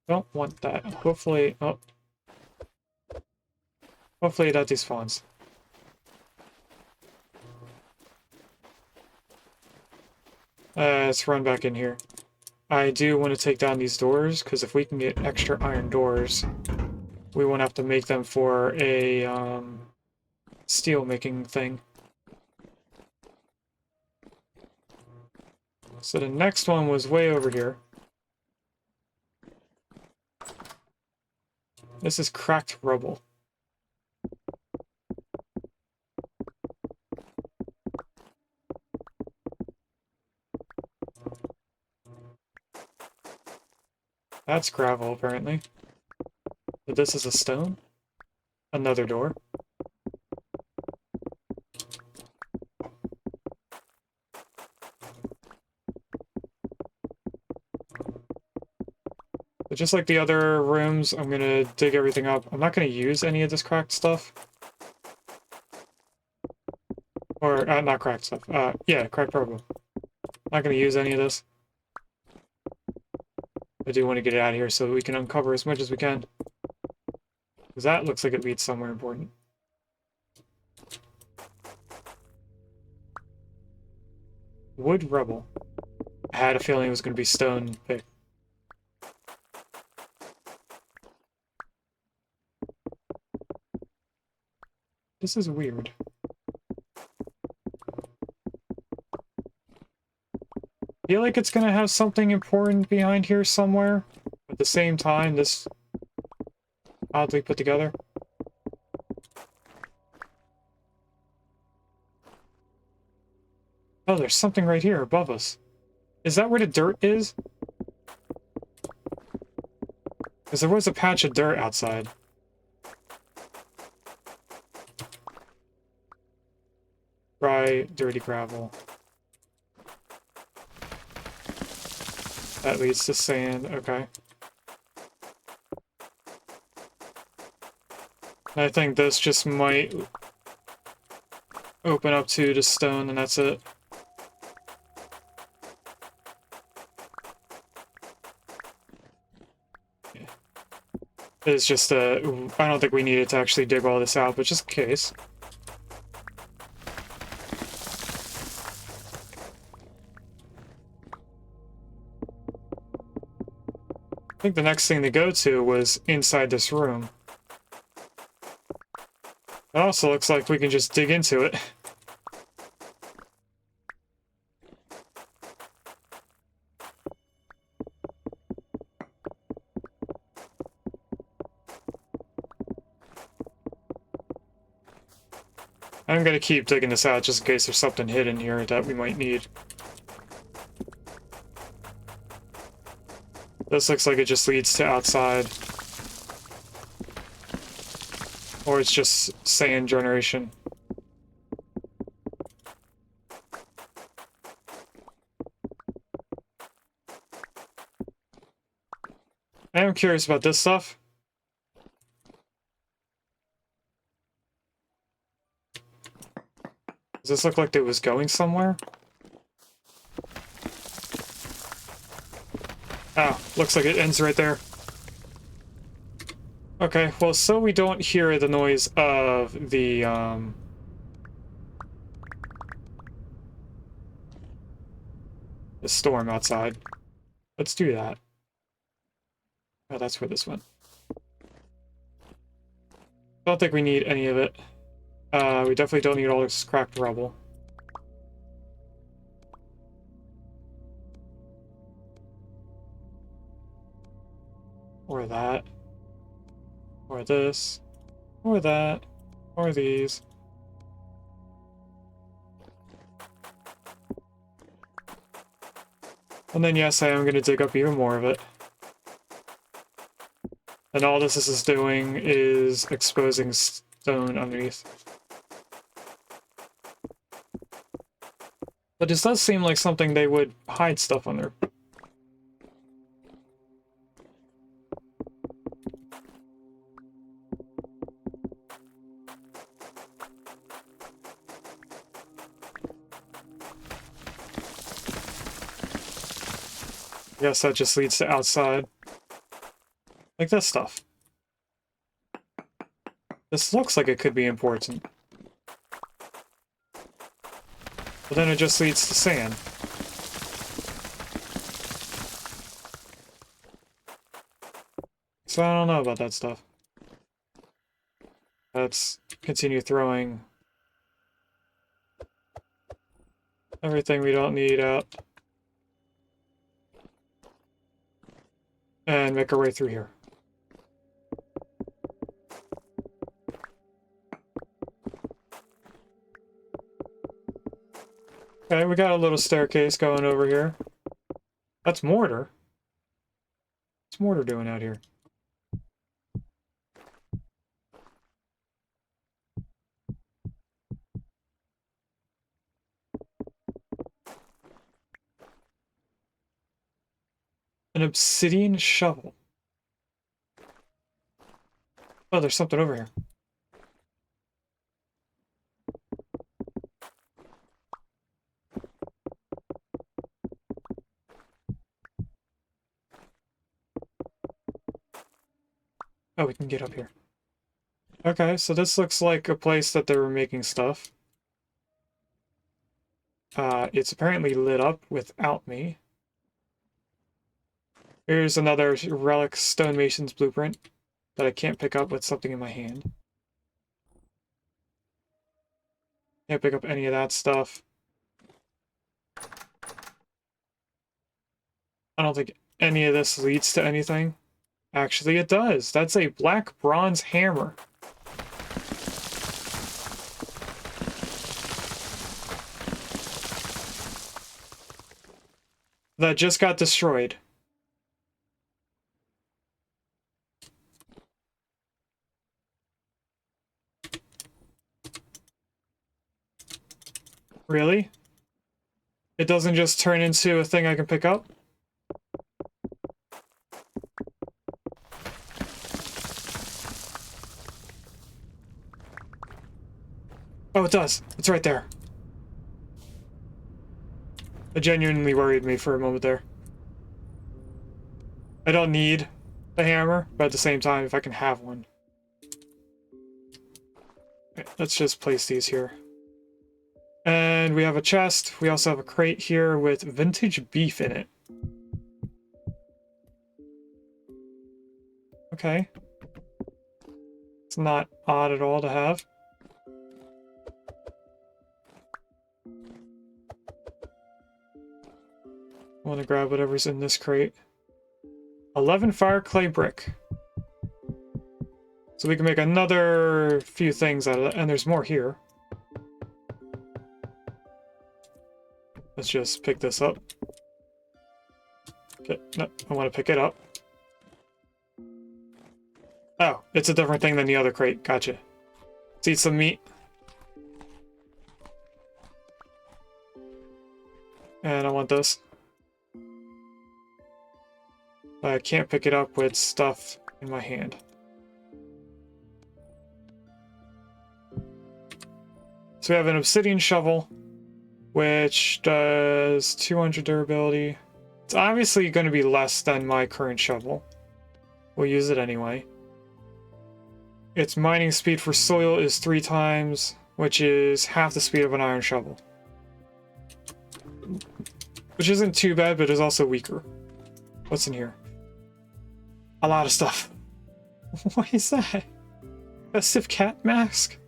Don't want that. Hopefully, oh. Hopefully that despawns. Let's run back in here. I do want to take down these doors, because if we can get extra iron doors, we won't have to make them for a steel making thing. So the next one was way over here. This is cracked rubble. That's gravel, apparently. But this is a stone. Another door. But just like the other rooms, I'm gonna dig everything up. I'm not gonna use any of this cracked stuff. Or, not cracked stuff. Yeah, cracked rubble. Not gonna use any of this. I do want to get it out of here so that we can uncover as much as we can. Because that looks like it leads somewhere important. Wood rubble. I had a feeling it was going to be stone pick. This is weird. I feel like it's going to have something important behind here somewhere. At the same time, this oddly put together. Oh, there's something right here above us. Is that where the dirt is? Because there was a patch of dirt outside. Dry, dirty gravel. That leads to sand, okay. I think this just might open up to the stone, and that's it. Yeah. It's just I don't think we needed to actually dig all this out, but just in case. I think the next thing to go to was inside this room. It also looks like we can just dig into it. I'm gonna keep digging this out just in case there's something hidden here that we might need. This looks like it just leads to outside. Or it's just sand generation. I am curious about this stuff. Does this look like it was going somewhere? Oh, looks like it ends right there. Okay, well, so we don't hear the noise of the storm outside. Let's do that. Oh, that's where this went. Don't think we need any of it. We definitely don't need all this cracked rubble. Or that. Or this. Or that. Or these. And then yes, I am going to dig up even more of it. And all this is doing is exposing stone underneath. But this does seem like something they would hide stuff under. I guess that just leads to outside. Like this stuff. This looks like it could be important. But then it just leads to sand. So I don't know about that stuff. Let's continue throwing everything we don't need out. And make our way through here. Okay, we got a little staircase going over here. That's mortar. What's mortar doing out here? An obsidian shovel. Oh, there's something over here. Oh, we can get up here. Okay, so this looks like a place that they were making stuff. It's apparently lit up without me. Here's another relic stonemason's blueprint that I can't pick up with something in my hand. Can't pick up any of that stuff. I don't think any of this leads to anything. Actually, it does. That's a black bronze hammer. That just got destroyed. Really? It doesn't just turn into a thing I can pick up? Oh, it does. It's right there. It genuinely worried me for a moment there. I don't need a hammer, but at the same time, if I can have one. Okay, let's just place these here. And we have a chest. We also have a crate here with vintage beef in it. Okay. It's not odd at all to have. I want to grab whatever's in this crate. 11 fire clay brick. So we can make another few things out of that. And there's more here. Let's just pick this up. Okay, no, I want to pick it up. Oh, it's a different thing than the other crate. Gotcha. Let's eat some meat. And I want this. I can't pick it up with stuff in my hand. So we have an obsidian shovel, which does 200 durability. It's obviously going to be less than my current shovel. We'll use it anyway. Its mining speed for soil is 3 times, which is half the speed of an iron shovel. Which isn't too bad, but is also weaker. What's in here? A lot of stuff. What is that? Festive cat mask?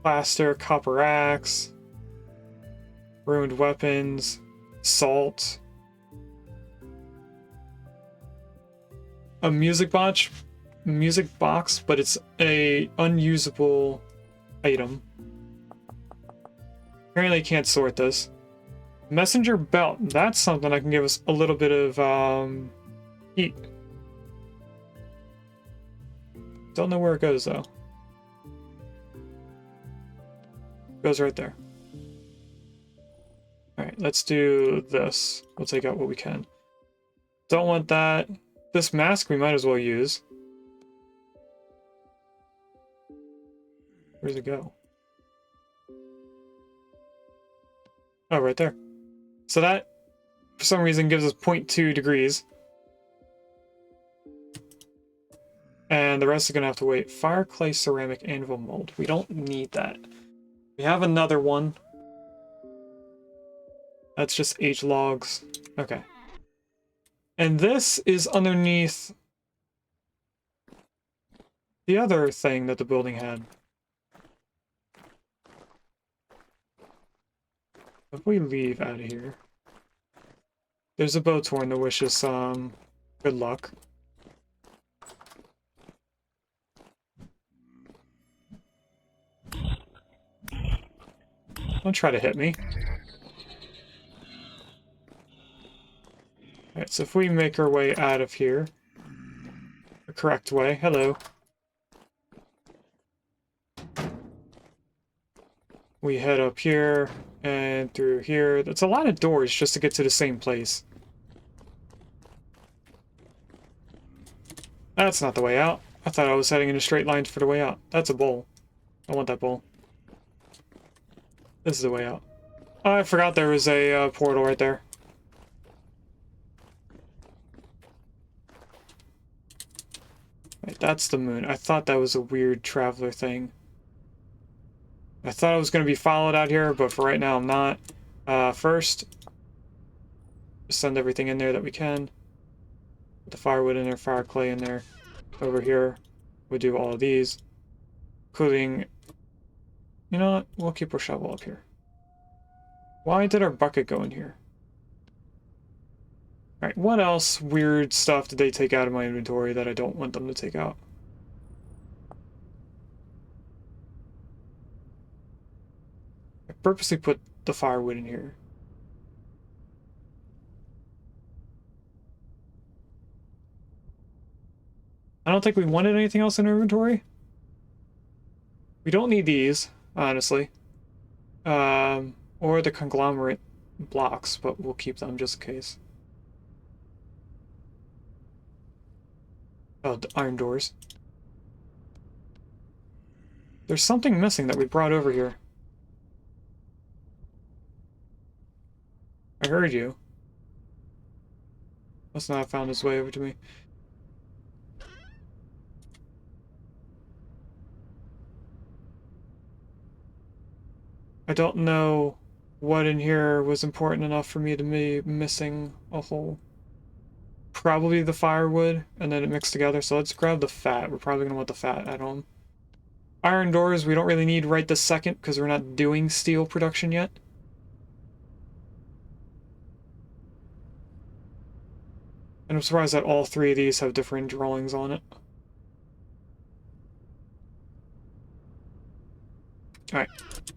Plaster, copper axe, ruined weapons, salt, a music box, but it's a unusable item. Apparently, can't sort this. Messenger belt. That's something that can give us a little bit of heat. Don't know where it goes though. Goes right there. Alright, let's do this. We'll take out what we can. Don't want that. This mask we might as well use. Where's it go? Oh, right there. So that, for some reason, gives us 0.2 degrees. And the rest is going to have to wait. Fire, clay, ceramic, anvil, mold. We don't need that. We have another one. That's just H logs. Okay. And this is underneath the other thing that the building had. If we leave out of here, there's a boat horn to wish us good luck. Don't try to hit me. Alright, so if we make our way out of here the correct way, hello. We head up here and through here. That's a lot of doors just to get to the same place. That's not the way out. I thought I was heading in a straight line for the way out. That's a bowl. I want that bowl. This is the way out. Oh, I forgot there was a portal right there. Right, that's the moon. I thought that was a weird traveler thing. I thought I was going to be followed out here, but for right now I'm not. First, send everything in there that we can. Put the firewood in there, fire clay in there. Over here, we do all of these, including, you know what, we'll keep our shovel up here. Why did our bucket go in here? Alright, what else weird stuff did they take out of my inventory that I don't want them to take out? I purposely put the firewood in here. I don't think we wanted anything else in our inventory. We don't need these, honestly. Or the conglomerate blocks, but we'll keep them just in case. Oh, the iron doors. There's something missing that we brought over here. I heard you. Must not have found his way over to me. I don't know what in here was important enough for me to be missing a hole. Probably the firewood, and then it mixed together, so let's grab the fat. We're probably gonna want the fat at home. Iron doors we don't really need right this second, because we're not doing steel production yet. And I'm surprised that all 3 of these have different drawings on it. Alright,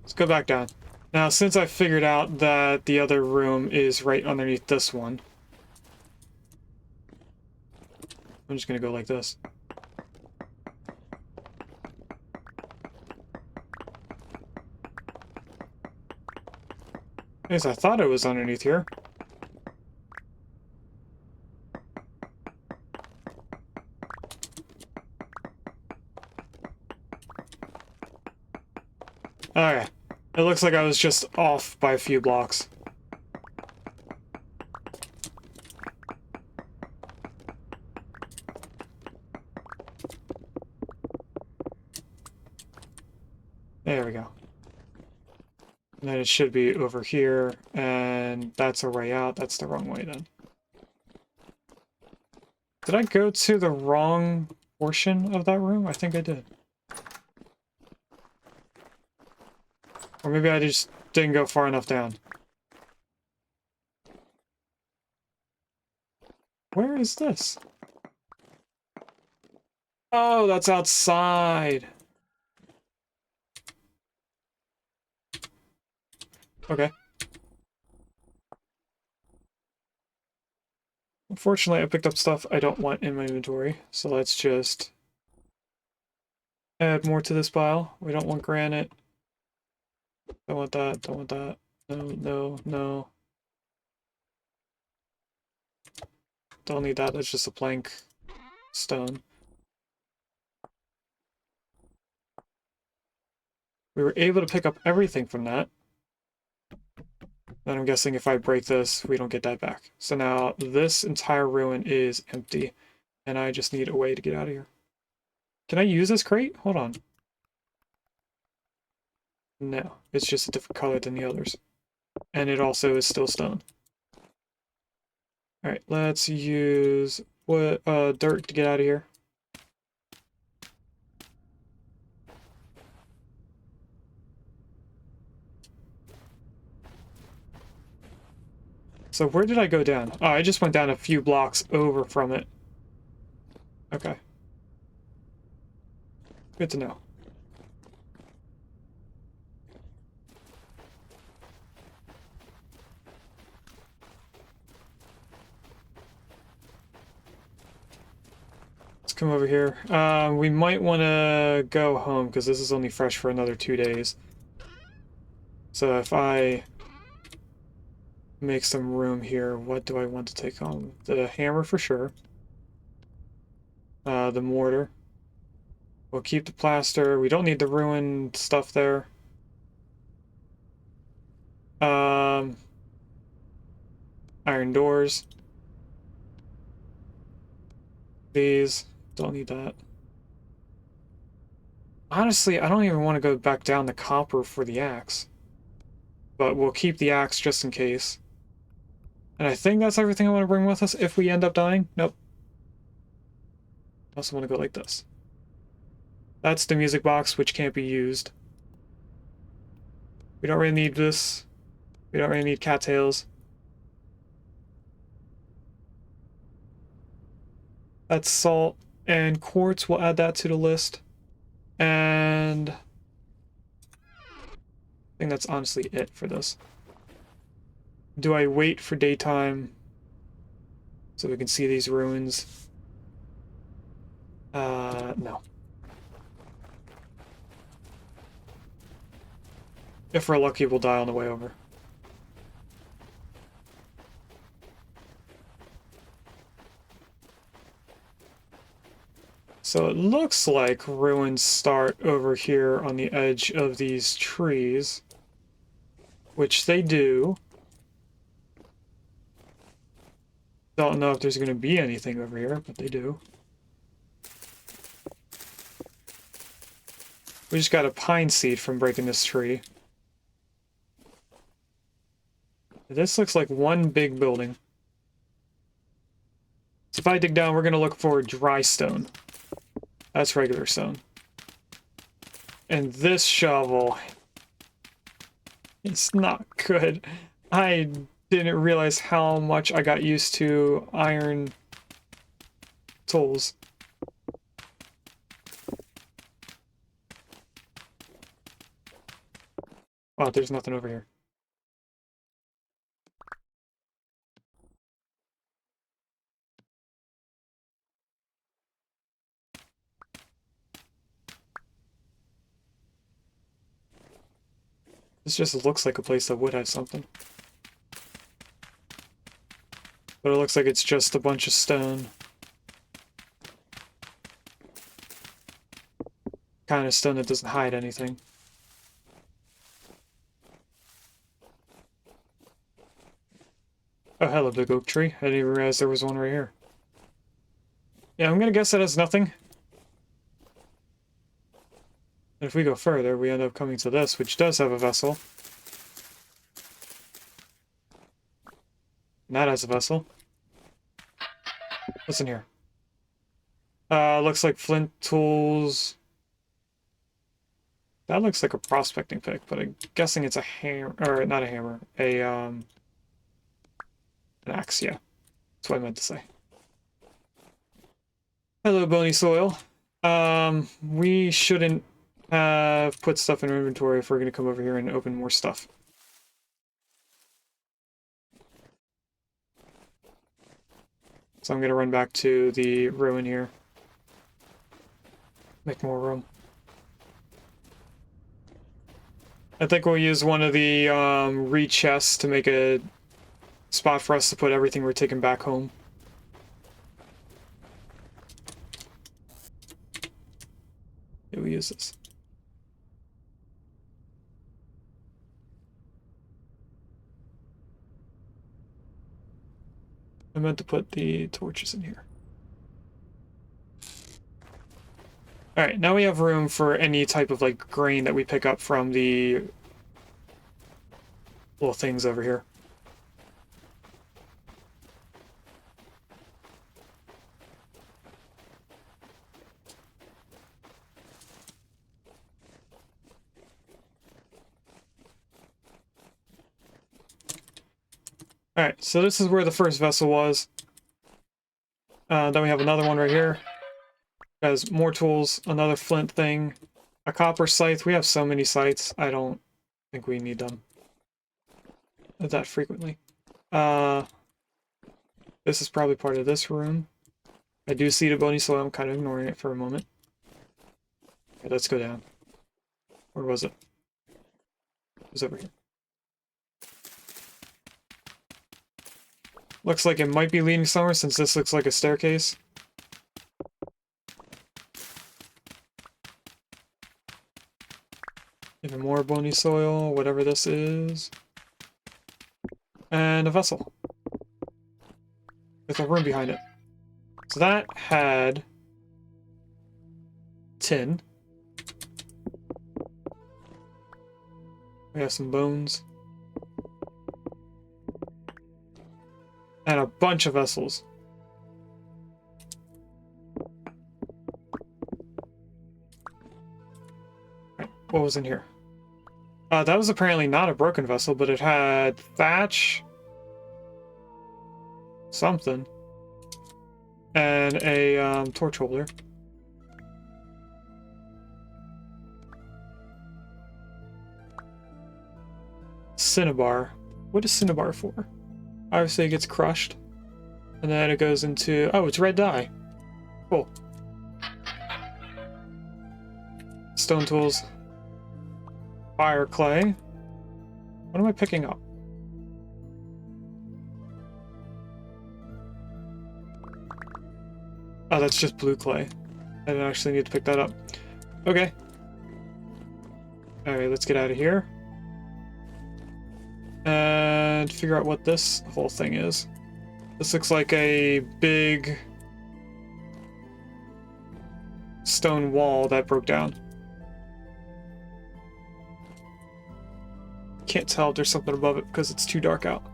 let's go back down. Now, since I figured out that the other room is right underneath this one, I'm just gonna go like this. At least I thought it was underneath here. Okay. It looks like I was just off by a few blocks. There we go. And then it should be over here, and that's a way out. That's the wrong way then. Did I go to the wrong portion of that room? I think I did. Or maybe I just didn't go far enough down. Where is this? Oh, that's outside. Okay. Unfortunately, I picked up stuff I don't want in my inventory, so let's just add more to this pile. We don't want granite. Don't want that, don't want that. No, no, no. Don't need that, that's just a plank stone. We were able to pick up everything from that. Then I'm guessing if I break this, we don't get that back. So now this entire ruin is empty, and I just need a way to get out of here. Can I use this crate? Hold on. No, it's just a different color than the others. And it also is still stone. Alright, let's use dirt to get out of here. So where did I go down? Oh, I just went down a few blocks over from it. Okay. Good to know. Let's come over here. We might want to go home because this is only fresh for another 2 days. So if I make some room here, what do I want to take home? The hammer for sure. The mortar. We'll keep the plaster. We don't need the ruined stuff there. Iron doors. These. Don't need that. Honestly, I don't even want to go back down the copper for the axe. But we'll keep the axe just in case. And I think that's everything I want to bring with us if we end up dying. Nope. I also want to go like this. That's the music box, which can't be used. We don't really need this. We don't really need cattails. That's salt and quartz. We'll add that to the list. And I think that's honestly it for this. Do I wait for daytime so we can see these ruins? No. If we're lucky, we'll die on the way over. So it looks like ruins start over here on the edge of these trees, which they do. Don't know if there's going to be anything over here, but they do. We just got a pine seed from breaking this tree. This looks like one big building. So if I dig down, we're going to look for dry stone. That's regular stone. And this shovel, it's not good. I didn't realize how much I got used to iron tools. Oh, there's nothing over here. This just looks like a place that would have something. But it looks like it's just a bunch of stone. Kind of stone that doesn't hide anything. Oh, hello, big oak tree. I didn't even realize there was one right here. Yeah, I'm gonna guess that has nothing. And if we go further, we end up coming to this, which does have a vessel. And that has a vessel. What's in here? Looks like flint tools. That looks like a prospecting pick, but I'm guessing it's a hammer, or not a hammer, an axe, yeah. That's what I meant to say. Hello, bony soil. We shouldn't have put stuff in our inventory if we're gonna come over here and open more stuff. So I'm gonna run back to the ruin here. Make more room. I think we'll use one of the re-chests to make a spot for us to put everything we're taking back home. Yeah, we use this. I meant to put the torches in here. Alright, now we have room for any type of, like, grain that we pick up from the little things over here. Alright, so this is where the first vessel was. Then we have another one right here. Has more tools, another flint thing, a copper scythe. We have so many scythes, I don't think we need them that frequently. This is probably part of this room. I do see the bony soil, I'm kind of ignoring it for a moment. Okay, let's go down. Where was it? It was over here. Looks like it might be leading somewhere since this looks like a staircase. Even more bony soil, whatever this is. And a vessel. With a room behind it. So that had tin. We have some bones. And a bunch of vessels. Right, what was in here? That was apparently not a broken vessel, but it had thatch. Something. And a torch holder. Cinnabar. What is cinnabar for? Obviously it gets crushed. And then it goes into... Oh, it's red dye. Cool. Stone tools. Fire clay. What am I picking up? Oh, that's just blue clay. I didn't actually need to pick that up. Okay. Alright, let's get out of here. And figure out what this whole thing is. This looks like a big stone wall that broke down. Can't tell if there's something above it because it's too dark out.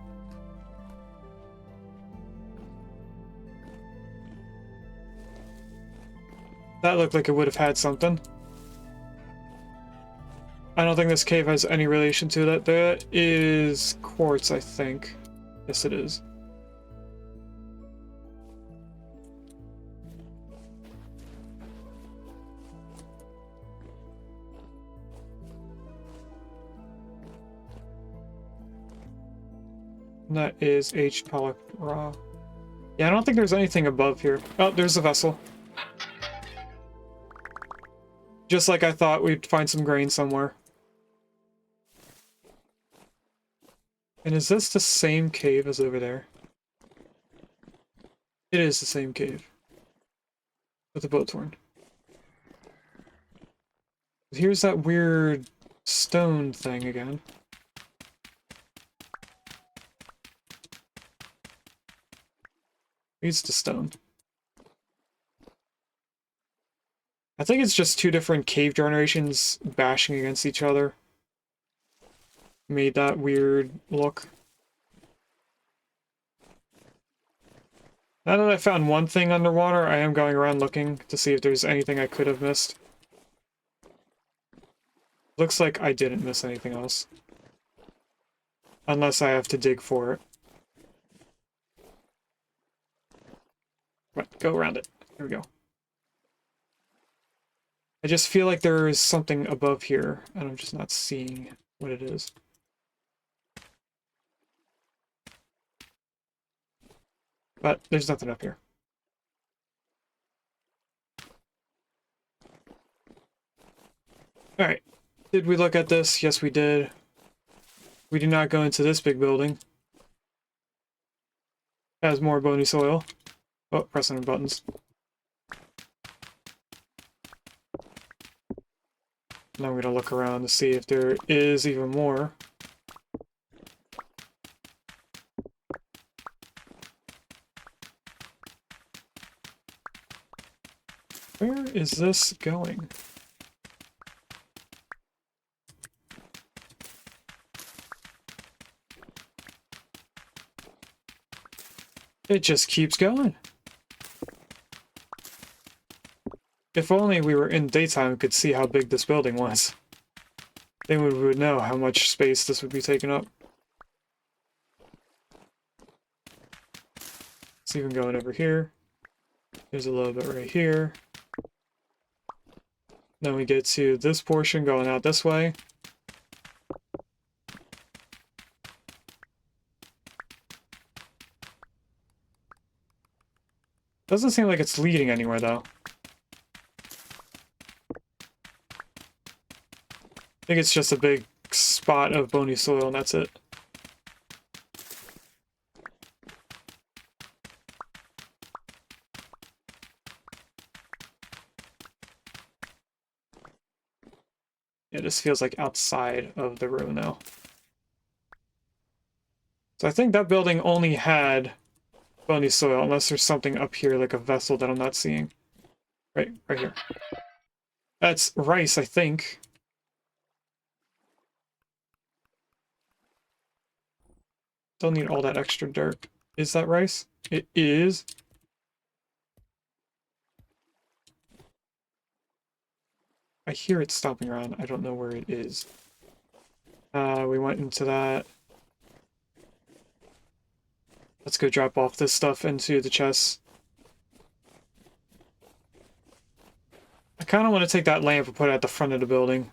That looked like it would have had something. I don't think this cave has any relation to that. That is quartz, I think. Yes, it is. And that is aged pollock raw. Yeah, I don't think there's anything above here. Oh, there's a vessel. Just like I thought, we'd find some grain somewhere. And is this the same cave as over there? It is the same cave. With the boat horn. Here's that weird stone thing again. Leads to stone. I think it's just two different cave generations bashing against each other. Made that weird look. Now that I found one thing underwater, I am going around looking to see if there's anything I could have missed. Looks like I didn't miss anything else. Unless I have to dig for it. Right, go around it. There we go. I just feel like there is something above here, and I'm just not seeing what it is. But there's nothing up here. Alright. Did we look at this? Yes, we did. We did not go into this big building. It has more bony soil. Oh, pressing the buttons. Now I'm gonna look around to see if there is even more. Where is this going? It just keeps going. If only we were in daytime and could see how big this building was. Then we would know how much space this would be taking up. It's even going over here. There's a little bit right here. Then we get to this portion going out this way. Doesn't seem like it's leading anywhere, though. I think it's just a big spot of bony soil, and that's it. Yeah, this feels like outside of the room now. So I think that building only had bony soil, unless there's something up here, like a vessel that I'm not seeing. Right here. That's rice, I think. Don't need all that extra dirt. Is that rice? It is. I hear it stomping around. I don't know where it is. We went into that. Let's go drop off this stuff into the chest. I kind of want to take that lamp and put it at the front of the building.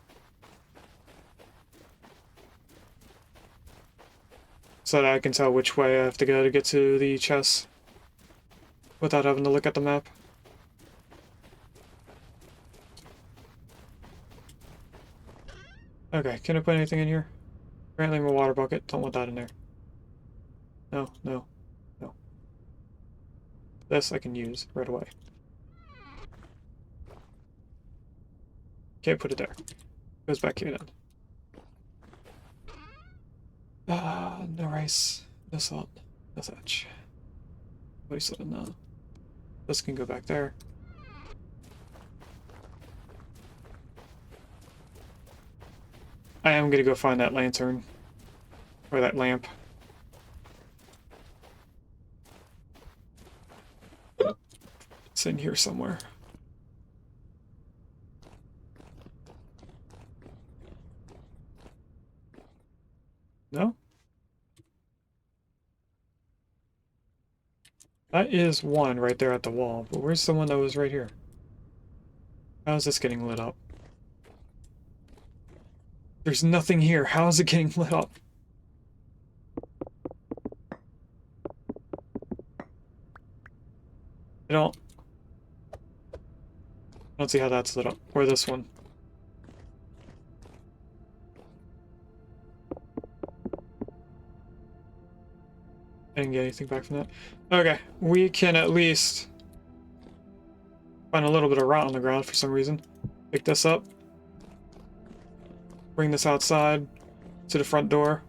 So that I can tell which way I have to go to get to the chest. Without having to look at the map. Okay, can I put anything in here? Apparently my water bucket. Don't want that in there. No, no, no. This I can use right away. Can't put it there. Goes back here then. No rice, no salt, no thatch. Waste no. This can go back there. I am gonna go find that lantern. Or that lamp. It's in here somewhere. No? That is one right there at the wall, but where's the one that was right here? How is this getting lit up? There's nothing here. How is it getting lit up? I don't see how that's lit up. Or this one. I didn't get anything back from that. Okay, we can at least find a little bit of rot on the ground for some reason. Pick this up. Bring this outside to the front door.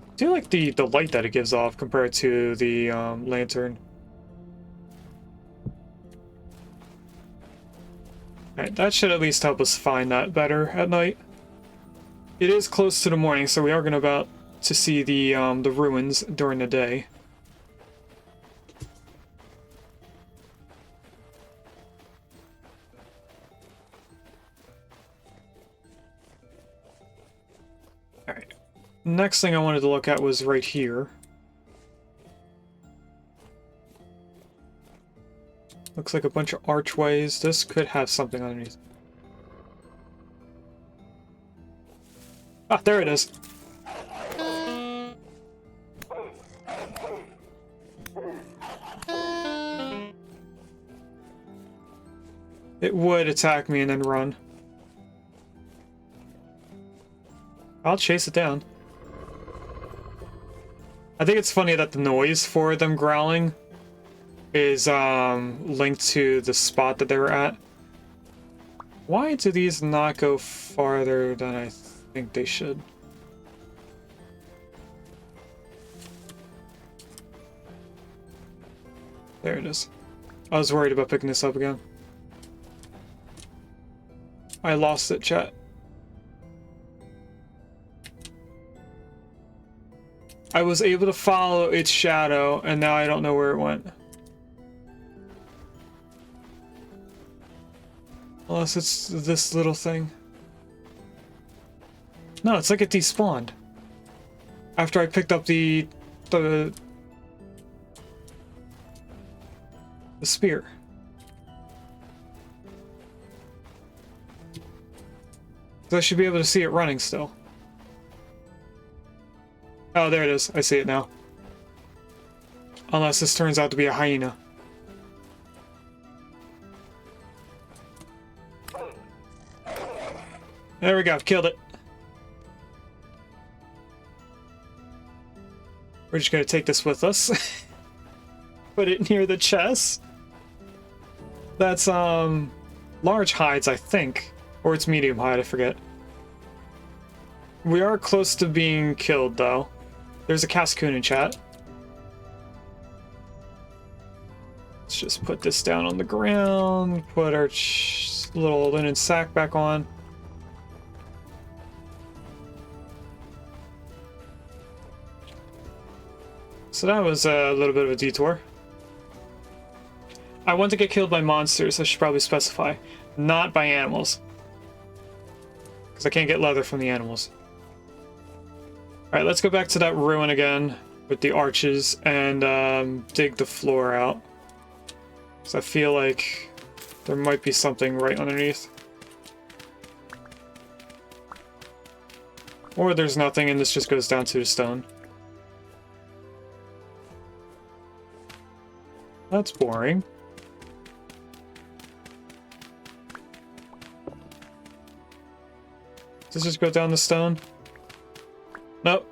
I do like the light that it gives off compared to the lantern. Alright, that should at least help us find that better at night. It is close to the morning, so we are going about to see the ruins during the day. Alright. Next thing I wanted to look at was right here. Looks like a bunch of archways. This could have something underneath. Ah, there it is. It would attack me and then run. I'll chase it down. I think it's funny that the noise for them growling is linked to the spot that they were at. Why do these not go farther than I think they should? There it is. I was worried about picking this up again. I lost it, chat. I was able to follow its shadow, and now I don't know where it went. Unless it's this little thing. No, it's like it despawned. After I picked up the spear. So I should be able to see it running still. Oh, there it is. I see it now. Unless this turns out to be a hyena. There we go. Killed it. We're just going to take this with us. Put it near the chest. That's, large hides, I think. Or it's medium hide, I forget. We are close to being killed, though. There's a Cascoon in chat. Let's just put this down on the ground. Put our little linen sack back on. So that was a little bit of a detour. I want to get killed by monsters, I should probably specify. Not by animals. Because I can't get leather from the animals. Alright, let's go back to that ruin again with the arches and dig the floor out. Because I feel like there might be something right underneath. Or there's nothing and this just goes down to the stone. That's boring. Does this just go down the stone? Nope.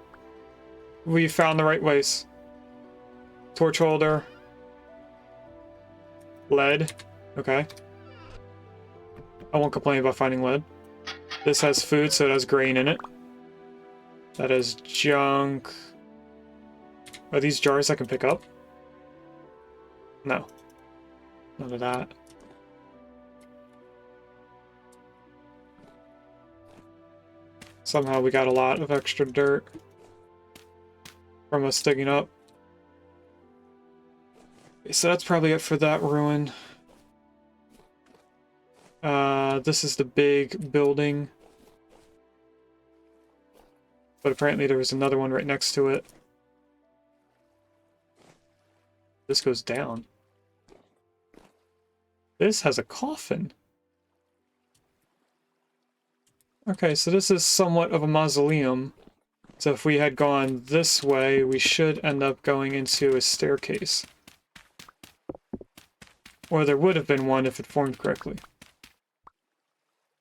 We found the right ways. Torch holder. Lead. Okay. I won't complain about finding lead. This has food, so it has grain in it. That is junk. Are these jars I can pick up? No. None of that. Somehow we got a lot of extra dirt from us digging up. Okay, so that's probably it for that ruin. This is the big building. But apparently there was another one right next to it. This goes down. This has a coffin. Okay, so this is somewhat of a mausoleum. So if we had gone this way, we should end up going into a staircase. Or there would have been one if it formed correctly.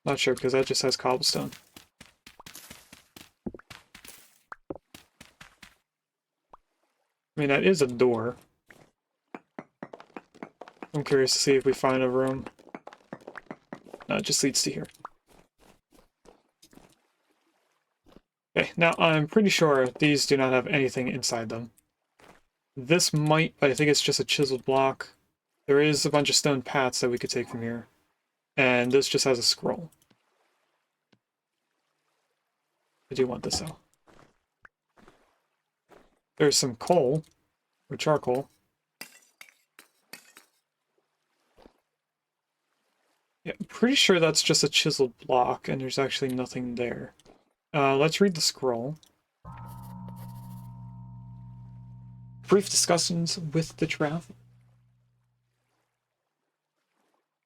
Not sure, because that just has cobblestone. I mean, that is a door. I'm curious to see if we find a room. No, it just leads to here. Okay, now I'm pretty sure these do not have anything inside them. This might, but I think it's just a chiseled block. There is a bunch of stone paths that we could take from here. And this just has a scroll. I do want this though. There's some coal, or charcoal. Yeah, I'm pretty sure that's just a chiseled block, and there's actually nothing there. Let's read the scroll. Brief discussions with the traveler.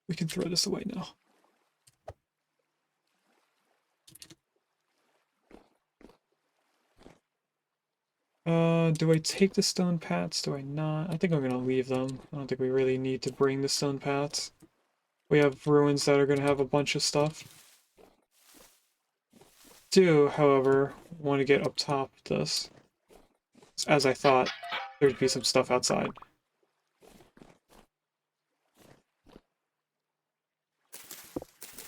We can throw this away now. Do I take the stone paths? Do I not? I think I'm gonna leave them. I don't think we really need to bring the stone paths. We have ruins that are gonna have a bunch of stuff. Do, however, want to get up top of this. As I thought, there'd be some stuff outside.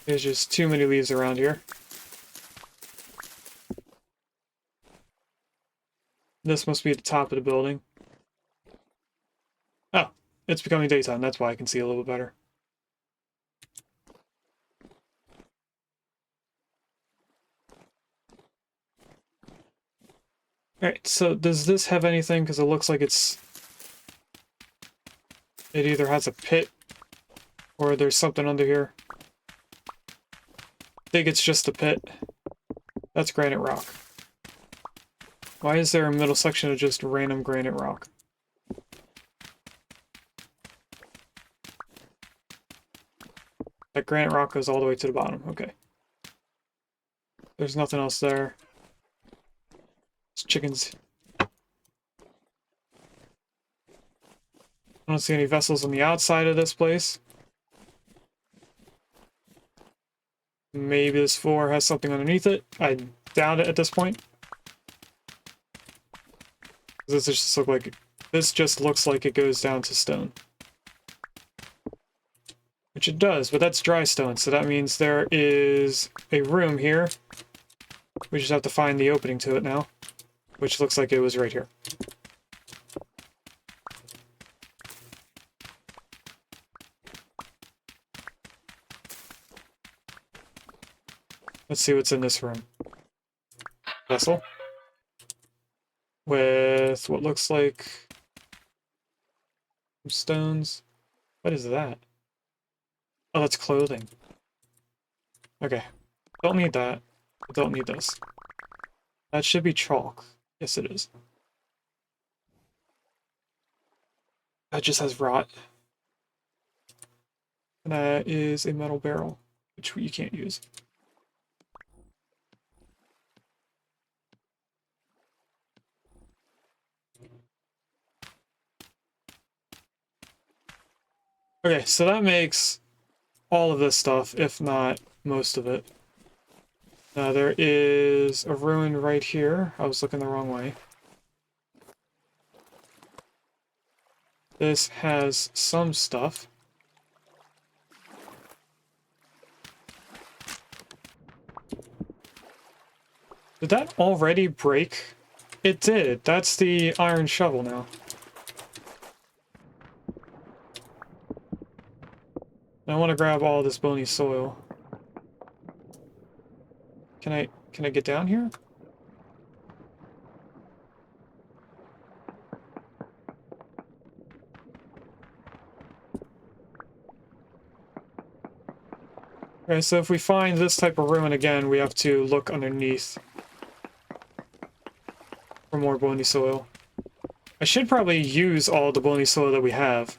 There's just too many leaves around here. This must be at the top of the building. Oh, it's becoming daytime. That's why I can see a little bit better. Alright, so does this have anything? Because it looks like it either has a pit or there's something under here. I think it's just a pit. That's granite rock. Why is there a middle section of just random granite rock? That granite rock goes all the way to the bottom. Okay. There's nothing else there. It's chickens. I don't see any vessels on the outside of this place. Maybe this floor has something underneath it. I doubt it at this point. This just looks like it goes down to stone. Which it does, but that's dry stone, so that means there is a room here. We just have to find the opening to it now, which looks like it was right here. Let's see what's in this room. Vessel. With what looks like some stones. What is that? Oh, that's clothing. Okay. Don't need that. Don't need this. That should be chalk. Yes, it is. That just has rot. And that is a metal barrel, which you can't use. Okay, so that makes all of this stuff, if not most of it. Now there is a ruin right here. I was looking the wrong way. This has some stuff. Did that already break? It did. That's the iron shovel now. I want to grab all this bony soil. Can I get down here? Okay, so if we find this type of ruin again, we have to look underneath for more bony soil. I should probably use all the bony soil that we have.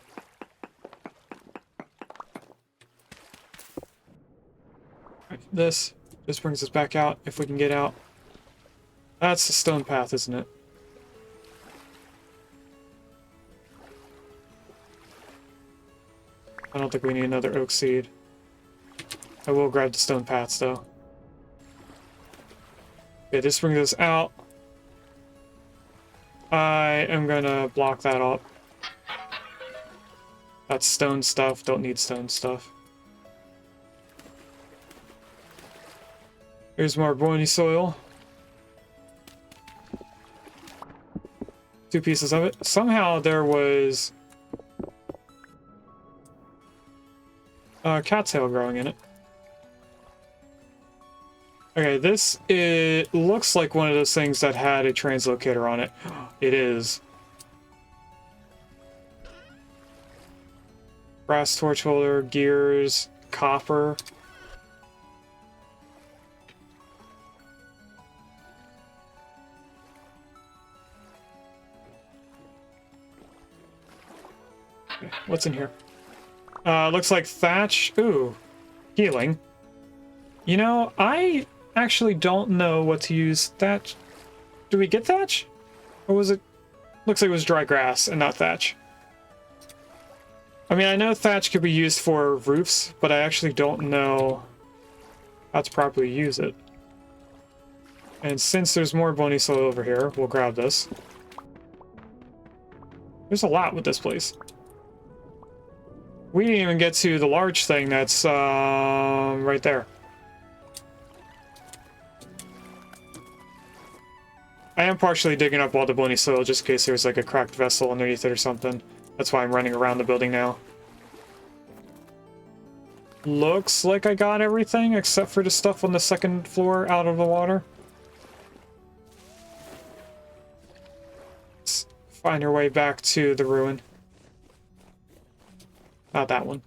This This brings us back out, if we can get out. That's the stone path, isn't it? I don't think we need another oak seed. I will grab the stone paths, though. Okay, this brings us out. I am gonna block that up. That's stone stuff. Don't need stone stuff. Here's more bony soil. 2 pieces of it. Somehow there was a cat's tail growing in it. Okay, this it looks like one of those things that had a translocator on it. It is. Brass torch holder, gears, copper. Okay, what's in here? Looks like thatch. Ooh, healing. You know, I actually don't know what to use thatch. Do we get thatch? Or was it... Looks like it was dry grass and not thatch. I mean, I know thatch could be used for roofs, but I actually don't know how to properly use it. And since there's more bony soil over here, we'll grab this. There's a lot with this place. We didn't even get to the large thing that's right there. I am partially digging up all the bony soil just in case there's like a cracked vessel underneath it or something. That's why I'm running around the building now. Looks like I got everything except for the stuff on the second floor out of the water. Let's find our way back to the ruin. Not that one.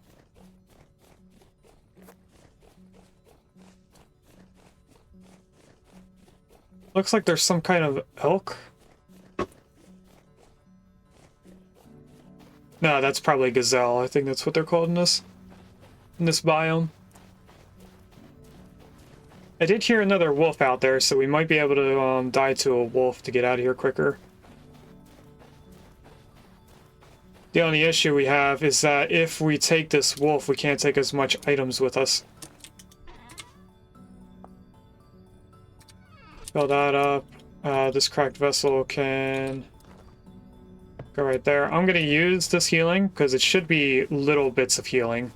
Looks like there's some kind of elk. No, that's probably gazelle. I think that's what they're called in this biome. I did hear another wolf out there, so we might be able to die to a wolf to get out of here quicker. The only issue we have is that if we take this wolf, we can't take as much items with us. Fill that up. This cracked vessel can go right there. I'm going to use this healing because it should be little bits of healing.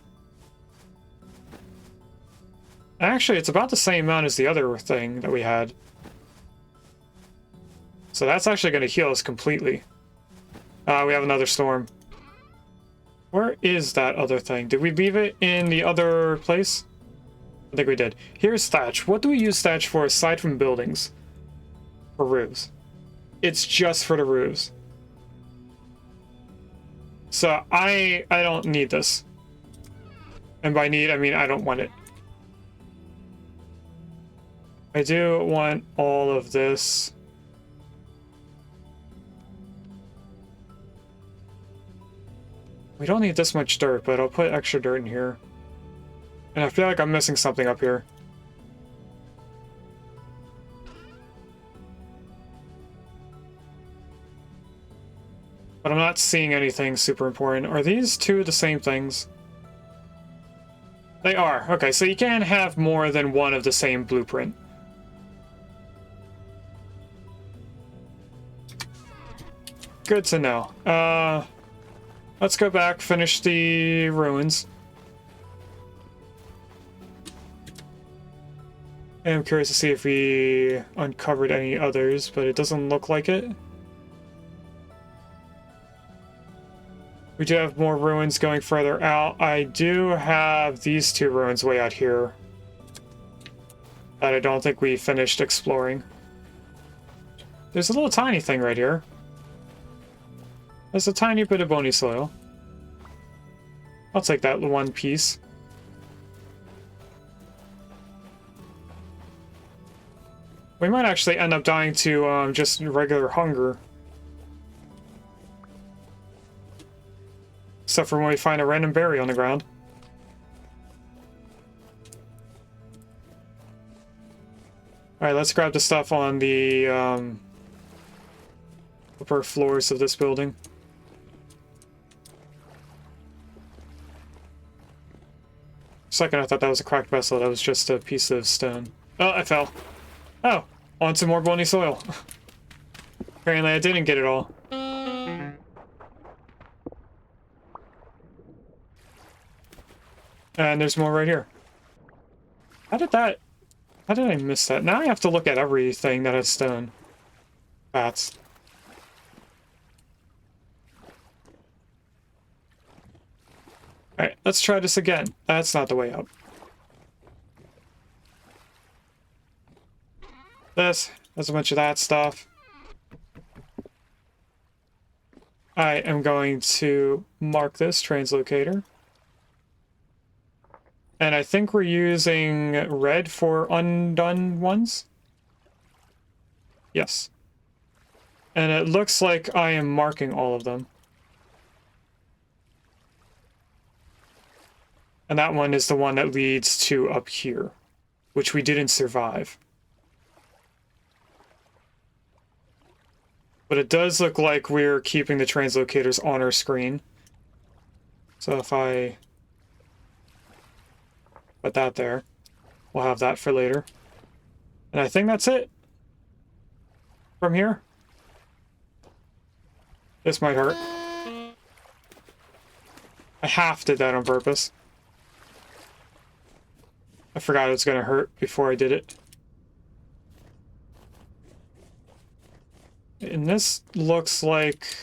Actually, it's about the same amount as the other thing that we had. So that's actually going to heal us completely. We have another storm. Where is that other thing? Did we leave it in the other place? I think we did. Here's thatch. What do we use thatch for aside from buildings? For roofs. It's just for the roofs. So I don't need this. And by need, I mean I don't want it. I do want all of this. We don't need this much dirt, but I'll put extra dirt in here. And I feel like I'm missing something up here. But I'm not seeing anything super important. Are these two the same things? They are. Okay, so you can have more than one of the same blueprint. Good to know. Let's go back, finish the ruins. I'm curious to see if we uncovered any others, but it doesn't look like it. We do have more ruins going further out. I do have these 2 ruins way out here that I don't think we finished exploring. There's a little tiny thing right here. There's a tiny bit of bony soil. I'll take that one piece. We might actually end up dying to just regular hunger. Except for when we find a random berry on the ground. Alright, let's grab the stuff on the upper floors of this building. For a second I thought that was a cracked vessel. That was just a piece of stone. Oh, I fell. Oh, on some more bony soil. Apparently I didn't get it all. And there's more right here. How did I miss that? Now I have to look at everything that has stone. Bats. Alright, let's try this again. That's not the way up. There's a bunch of that stuff. I am going to mark this translocator. And I think we're using red for undone ones. Yes. And it looks like I am marking all of them. And that one is the one that leads to up here, which we didn't survive. But it does look like we're keeping the translocators on our screen. So if I put that there, we'll have that for later. And I think that's it. From here. This might hurt. I half did that on purpose. I forgot it was going to hurt before I did it. And this looks like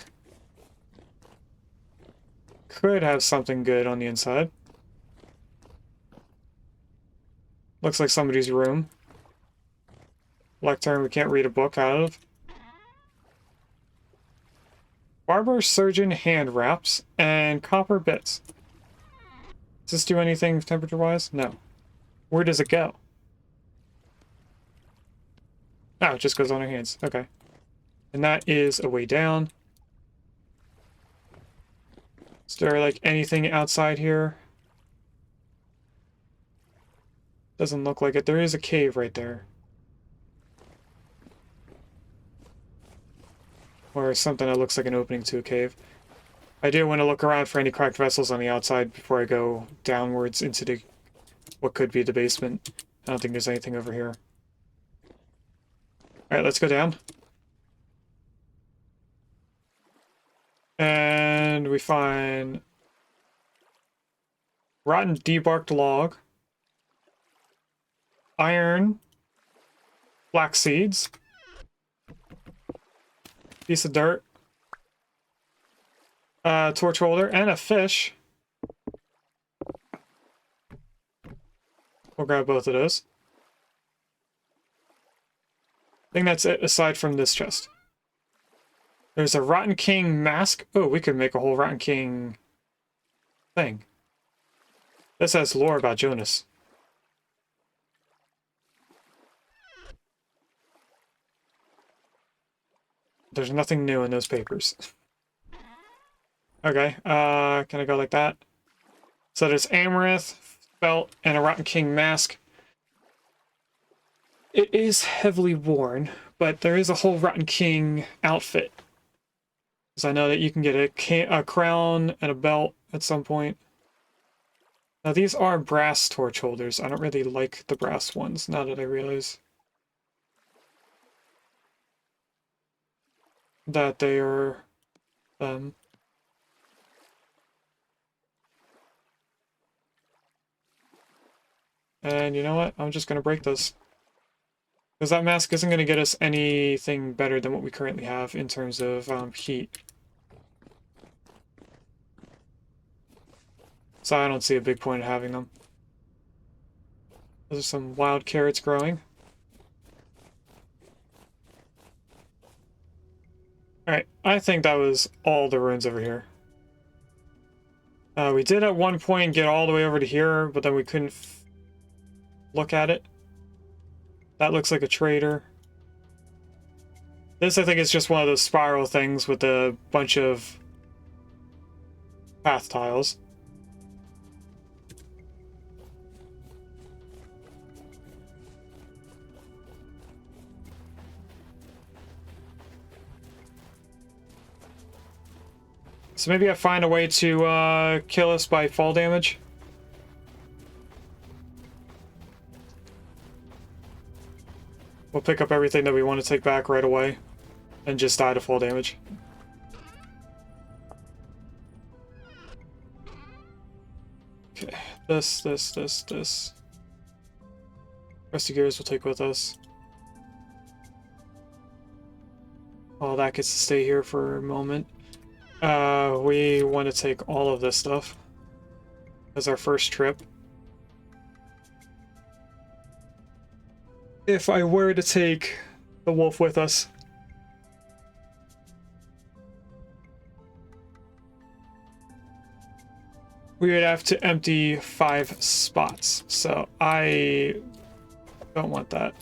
could have something good on the inside. Looks like somebody's room. Lectern we can't read a book out of. Barber surgeon hand wraps and copper bits. Does this do anything temperature-wise? No. Where does it go? Oh, it just goes on our hands. Okay. And that is a way down. Is there, like, anything outside here? Doesn't look like it. There is a cave right there. Or something that looks like an opening to a cave. I do want to look around for any cracked vessels on the outside before I go downwards into the what could be the basement. I don't think there's anything over here. Alright, let's go down. And we find rotten debarked log, iron, black seeds, piece of dirt, torch holder, and a fish. We'll grab both of those. I think that's it, aside from this chest. There's a Rotten King mask. Oh, we could make a whole Rotten King thing. This has lore about Jonas. There's nothing new in those papers. Okay, can I go like that? So there's Amaranth, belt, and a Rotten King mask. It is heavily worn, but there is a whole Rotten King outfit. Because I know that you can get a crown and a belt at some point. Now these are brass torch holders. I don't really like the brass ones, now that I realize that they are and you know what? I'm just going to break this. Because that mask isn't going to get us anything better than what we currently have in terms of heat. So I don't see a big point in having them. Those are some wild carrots growing. Alright, I think that was all the ruins over here. We did at one point get all the way over to here, but then we couldn't look at it. That looks like a trader. This, I think, is just one of those spiral things with a bunch of path tiles. So maybe I find a way to kill us by fall damage. We'll pick up everything that we want to take back right away and just die to fall damage. Okay, this. Rusty gears we'll take with us. All that gets to stay here for a moment. We want to take all of this stuff as our first trip. If I were to take the wolf with us, we would have to empty 5 spots, so I don't want that.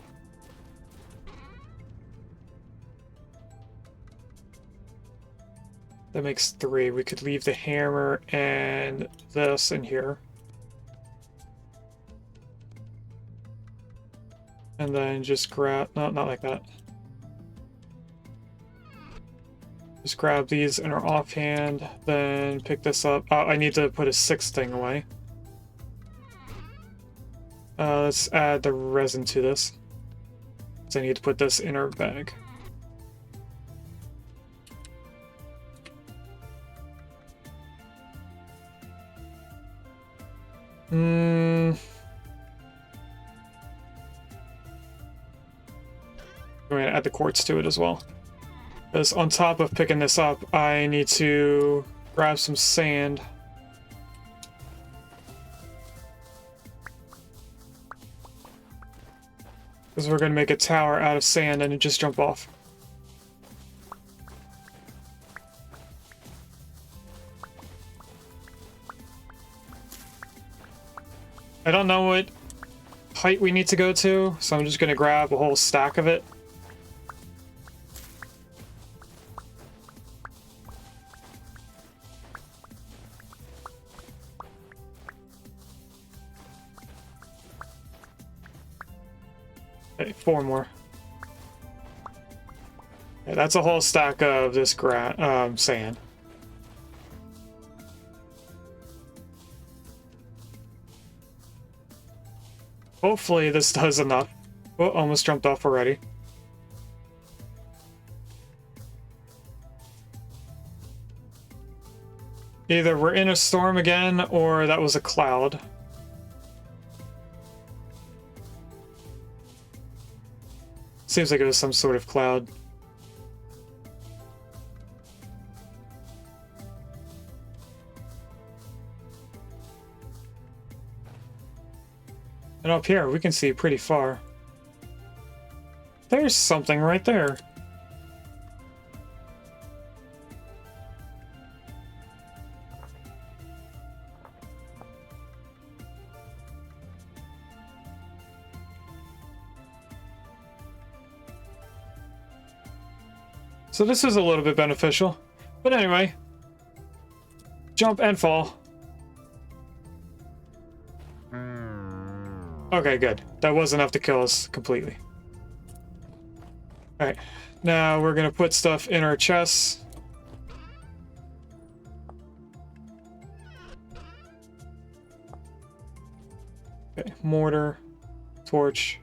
That makes 3. We could leave the hammer and this in here. And then just grab... No, not like that. Just grab these in our offhand, then pick this up. I need to put a 6th thing away. Let's add the resin to this. So I need to put this in our bag. I'm going to add the quartz to it as well. Because on top of picking this up, I need to grab some sand. Because we're going to make a tower out of sand and just jump off. I don't know what height we need to go to, so I'm just going to grab a whole stack of it. Okay, 4 more. Okay, that's a whole stack of this sand. Hopefully this does enough. Oh, almost jumped off already. Either we're in a storm again, or that was a cloud. Seems like it was some sort of cloud. And up here, we can see pretty far. There's something right there. So this is a little bit beneficial. But anyway, jump and fall. Okay, good. That was enough to kill us completely. Alright, now we're gonna put stuff in our chests. Okay, mortar, torch,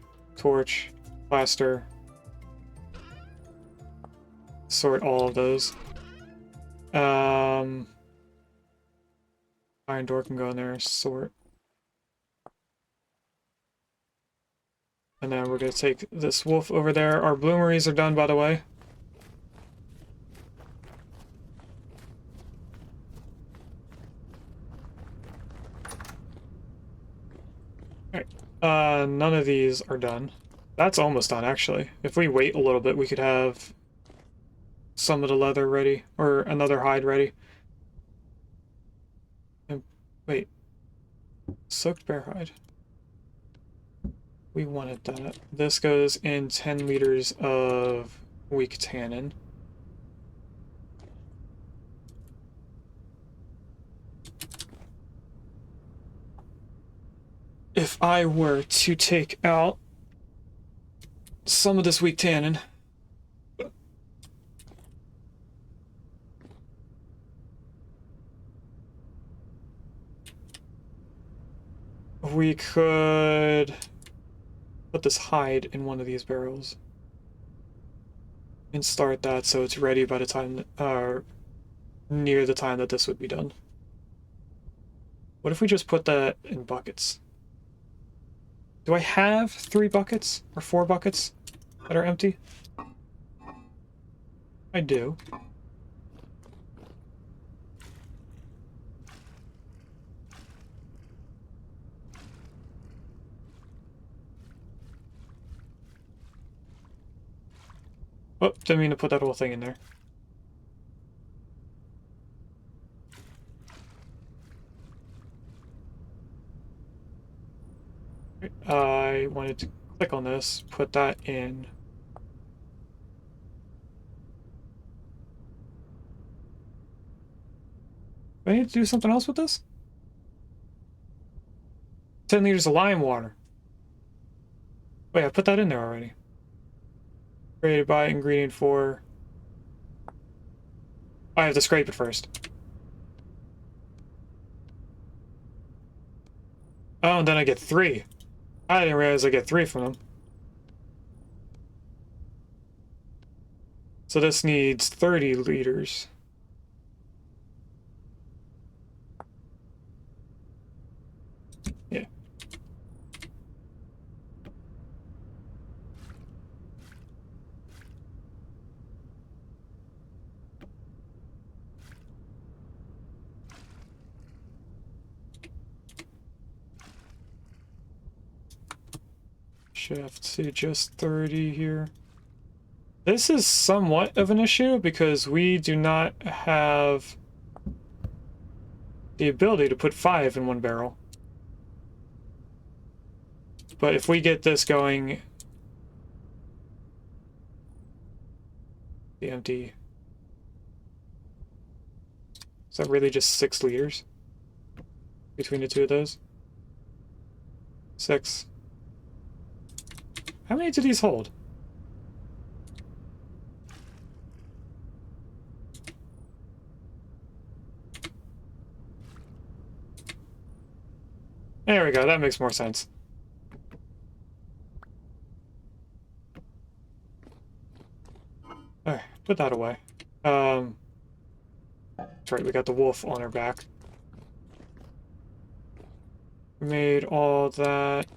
plaster. Sort all of those. Iron door can go in there, sort. And then we're going to take this wolf over there. Our bloomeries are done, by the way. Alright. None of these are done. That's almost done, actually. If we wait a little bit, we could have some of the leather ready. Or another hide ready. And, wait. Soaked bear hide. We wanted that. This goes in 10 liters of weak tannin. If I were to take out some of this weak tannin, we could put this hide in one of these barrels and start that so it's ready by the time, near the time that this would be done. What if we just put that in buckets? Do I have 3 buckets or 4 buckets that are empty? I do. Oh, didn't mean to put that whole thing in there. I wanted to click on this, put that in. Do I need to do something else with this? 10 liters of lime water. Wait, I put that in there already. Created by ingredient 4. I have to scrape it first. Oh, and then I get 3. I didn't realize I get 3 from them. So this needs 30 liters. Yeah. Should have to just 30 here. This is somewhat of an issue because we do not have the ability to put 5 in one barrel. But if we get this going, the empty, is that really just 6 liters between the two of those? 6. How many do these hold? There we go, that makes more sense. Alright, put that away. That's right, we got the wolf on our back. Made all that.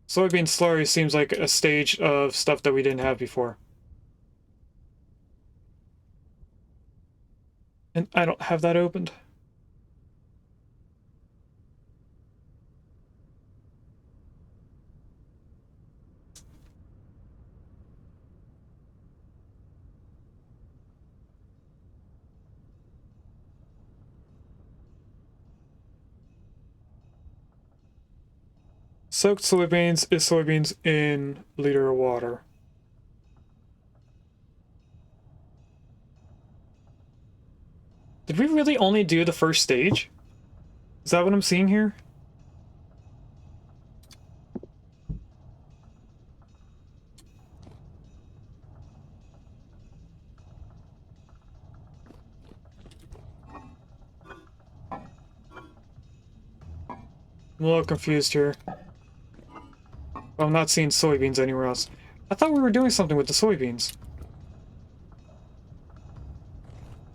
Soybean slurry seems like a stage of stuff that we didn't have before. And I don't have that opened. Soaked soybeans is soybeans in liter of water. Did we really only do the first stage? Is that what I'm seeing here? I'm a little confused here. I'm not seeing soybeans anywhere else. I thought we were doing something with the soybeans.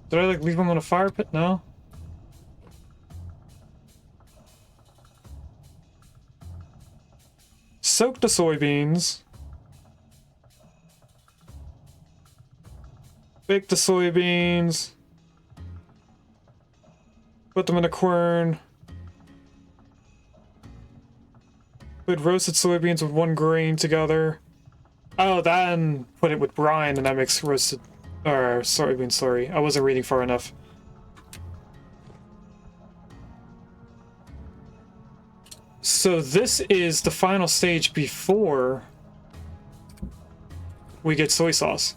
Did I, like, leave them on a fire pit? No? Soak the soybeans. Bake the soybeans. Put them in a quern. Put roasted soybeans with 1 grain together. Oh, then put it with brine, and that makes roasted or soybean slurry. I wasn't reading far enough. So this is the final stage before we get soy sauce.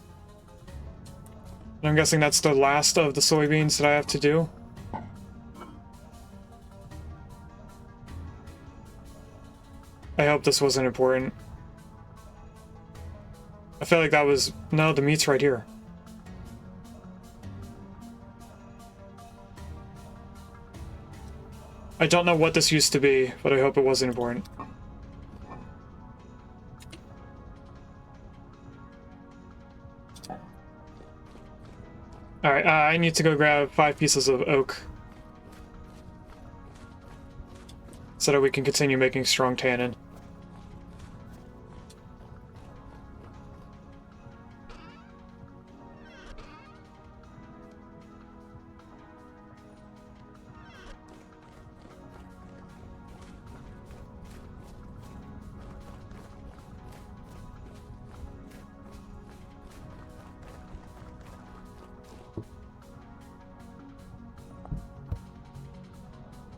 And I'm guessing that's the last of the soybeans that I have to do. I hope this wasn't important. I feel like that was... No, the meat's right here. I don't know what this used to be, but I hope it wasn't important. Alright, I need to go grab 5 pieces of oak. So that we can continue making strong tannin.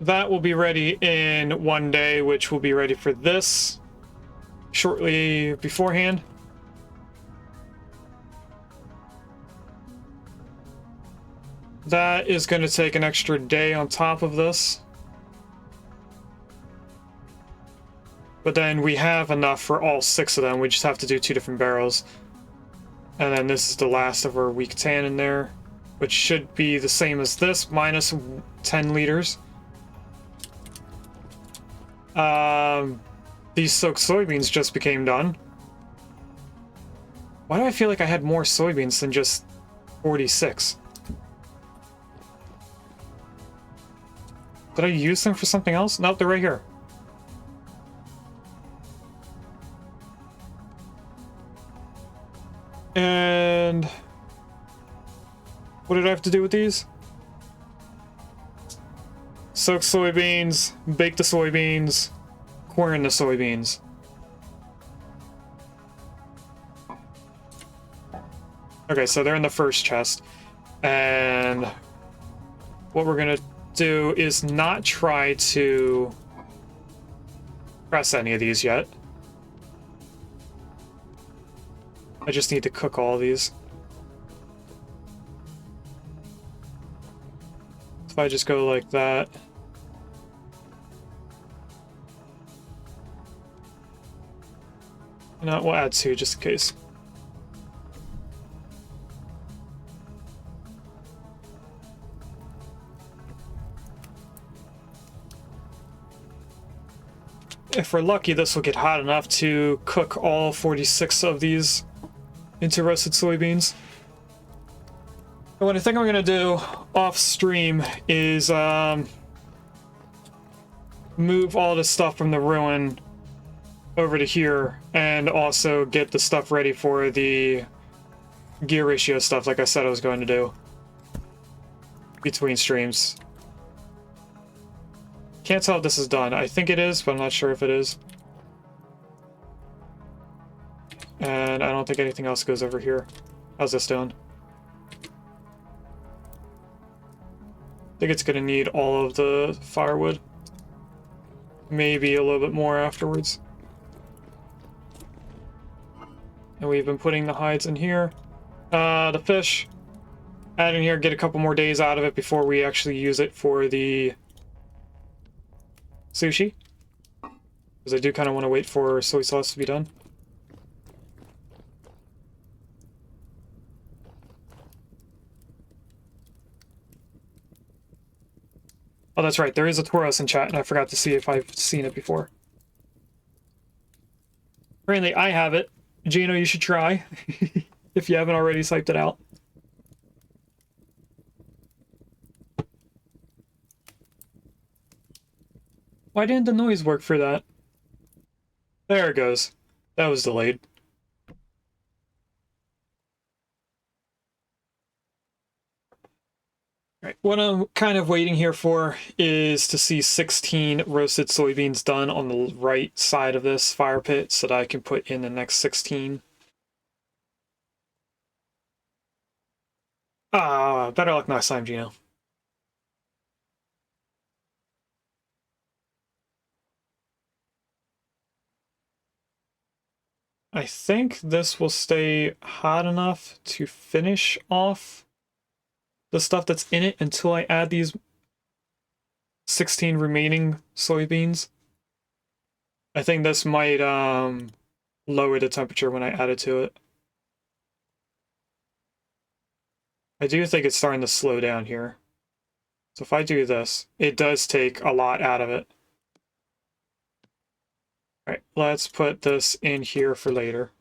That will be ready in 1 day, which will be ready for this shortly beforehand. That is going to take an extra day on top of this. But then we have enough for all 6 of them. We just have to do 2 different barrels. And then this is the last of our weak tan in there, which should be the same as this, minus 10 liters. These soaked soybeans just became done. Why do I feel like I had more soybeans than just 46? Did I use them for something else? Nope, they're right here. And what did I have to do with these? Soak soybeans, bake the soybeans, quern the soybeans. Okay, so they're in the first chest. And what we're gonna do is not try to press any of these yet. I just need to cook all of these. If I just go like that. You know, we'll add 2 just in case. If we're lucky, this will get hot enough to cook all 46 of these into roasted soybeans. And what I think I'm gonna do off stream is move all this stuff from the ruin over to here, and also get the stuff ready for the gear ratio stuff, like I said I was going to do between streams. Can't tell if this is done. I think it is, but I'm not sure if it is. And I don't think anything else goes over here. How's this doing? I think it's gonna need all of the firewood. Maybe a little bit more afterwards. And we've been putting the hides in here. The fish, add in here, get a couple more days out of it before we actually use it for the sushi. Because I do kind of want to wait for soy sauce to be done. Oh, that's right. There is a Tauros in chat, and I forgot to see if I've seen it before. Apparently, I have it. Gino, you should try. If you haven't already typed it out. Why didn't the noise work for that? There it goes. That was delayed. Right. What I'm kind of waiting here for is to see 16 roasted soybeans done on the right side of this fire pit so that I can put in the next 16. Ah, better luck next time, Gino. I think this will stay hot enough to finish off the stuff that's in it until I add these 16 remaining soybeans. I think this might lower the temperature when I add it to it. I do think it's starting to slow down here. So if I do this, it does take a lot out of it. All right, let's put this in here for later.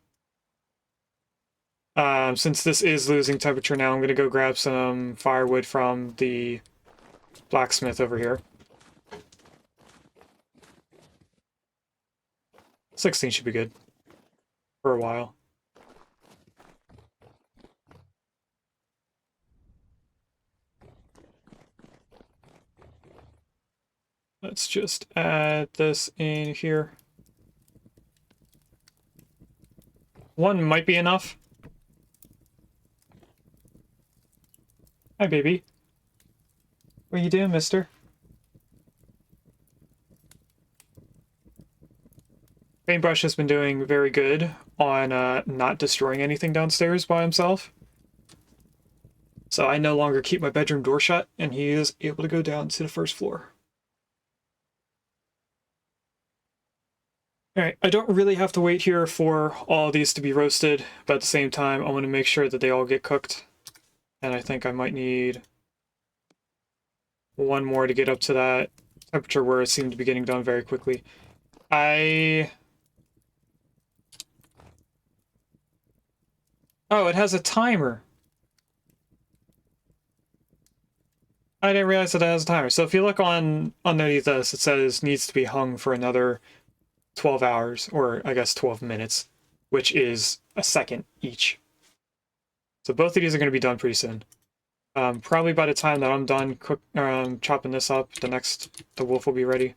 Since this is losing temperature now, I'm going to go grab some firewood from the blacksmith over here. 16 should be good for a while. Let's just add this in here. One might be enough. Hi, baby. What are you doing, mister? Paintbrush has been doing very good on not destroying anything downstairs by himself. So I no longer keep my bedroom door shut, and he is able to go down to the first floor. Alright, I don't really have to wait here for all these to be roasted, but at the same time, I want to make sure that they all get cooked. And I think I might need one more to get up to that temperature where it seemed to be getting done very quickly. Oh, it has a timer. I didn't realize that it has a timer. So if you look on underneath this, it says needs to be hung for another 12 hours, or I guess 12 minutes, which is a second each. So both of these are going to be done pretty soon. Probably by the time that I'm done chopping this up, the wolf will be ready.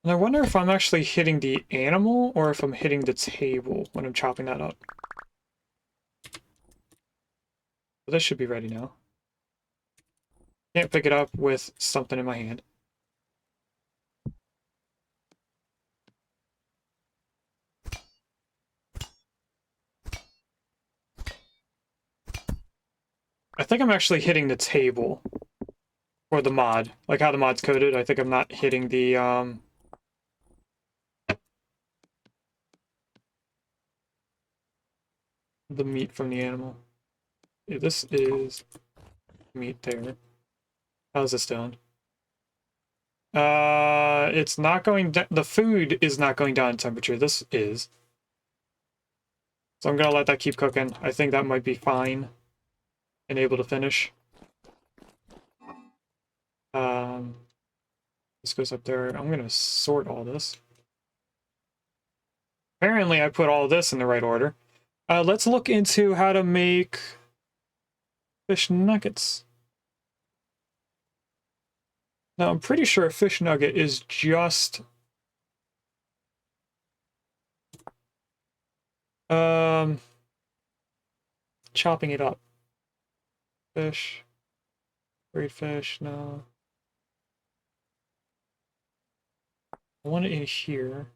And I wonder if I'm actually hitting the animal or if I'm hitting the table when I'm chopping that up. So this should be ready now. Can't pick it up with something in my hand. I think I'm actually hitting the table. Or the mod. Like how the mod's coded. I think I'm not hitting the meat from the animal. Yeah, this is meat there. How's this doing? It's not going down. The food is not going down in temperature. This is. So I'm gonna let that keep cooking. I think that might be fine and able to finish. This goes up there. I'm gonna sort all this. Apparently I put all this in the right order. Let's look into how to make fish nuggets. Now, I'm pretty sure a fish nugget is just chopping it up. Fish. Great fish, no. I want it in here.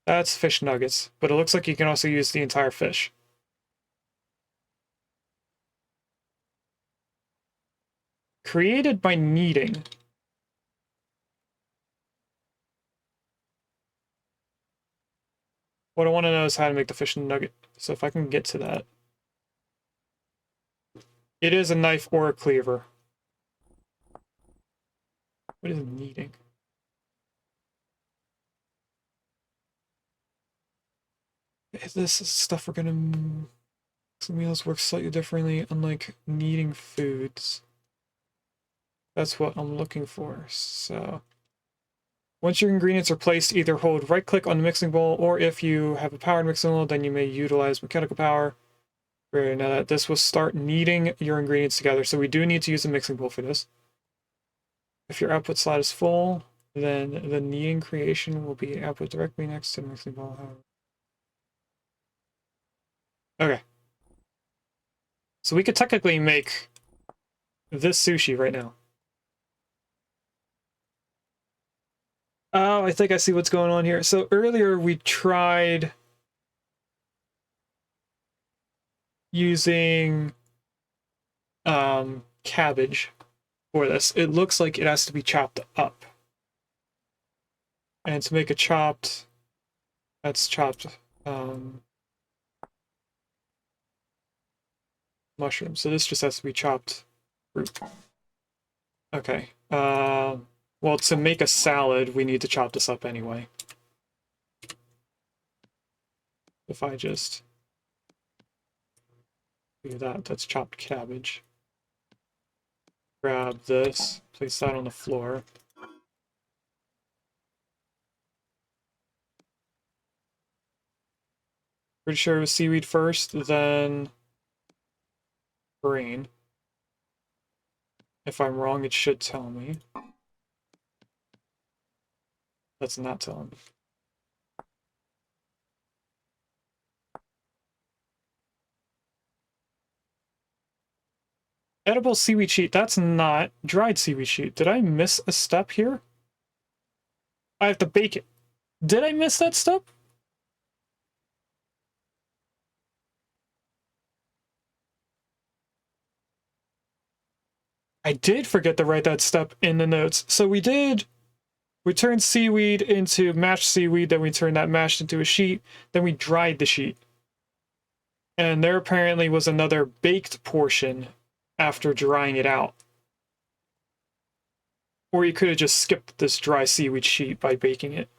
That's fish nuggets, but it looks like you can also use the entire fish. Created by kneading. What I want to know is how to make the fish nugget. So if I can get to that. It is a knife or a cleaver. What is kneading? This is stuff we're gonna... Some meals work slightly differently, unlike kneading foods. That's what I'm looking for, so... Once your ingredients are placed, either hold right-click on the mixing bowl, or if you have a powered mixing bowl, then you may utilize mechanical power. Now that this will start kneading your ingredients together, so we do need to use a mixing bowl for this. If your output slot is full, then the kneading creation will be output directly next to the mixing bowl. Okay. So we could technically make this sushi right now. Oh, I think I see what's going on here. So earlier we tried using cabbage for this. It looks like it has to be chopped up. And to make a chopped That's chopped mushroom. So this just has to be chopped fruit. Okay. Well, to make a salad, we need to chop this up anyway. If I just do that, that's chopped cabbage. Grab this, place that on the floor. Pretty sure it was seaweed first, then green. If I'm wrong, it should tell me. That's not telling me. Edible seaweed sheet, that's not dried seaweed sheet. Did I miss a step here? I have to bake it. Did I miss that step? I did forget to write that step in the notes. So we turned seaweed into mashed seaweed, then we turned that mashed into a sheet, then we dried the sheet. And there apparently was another baked portion after drying it out. Or you could have just skipped this dry seaweed sheet by baking it.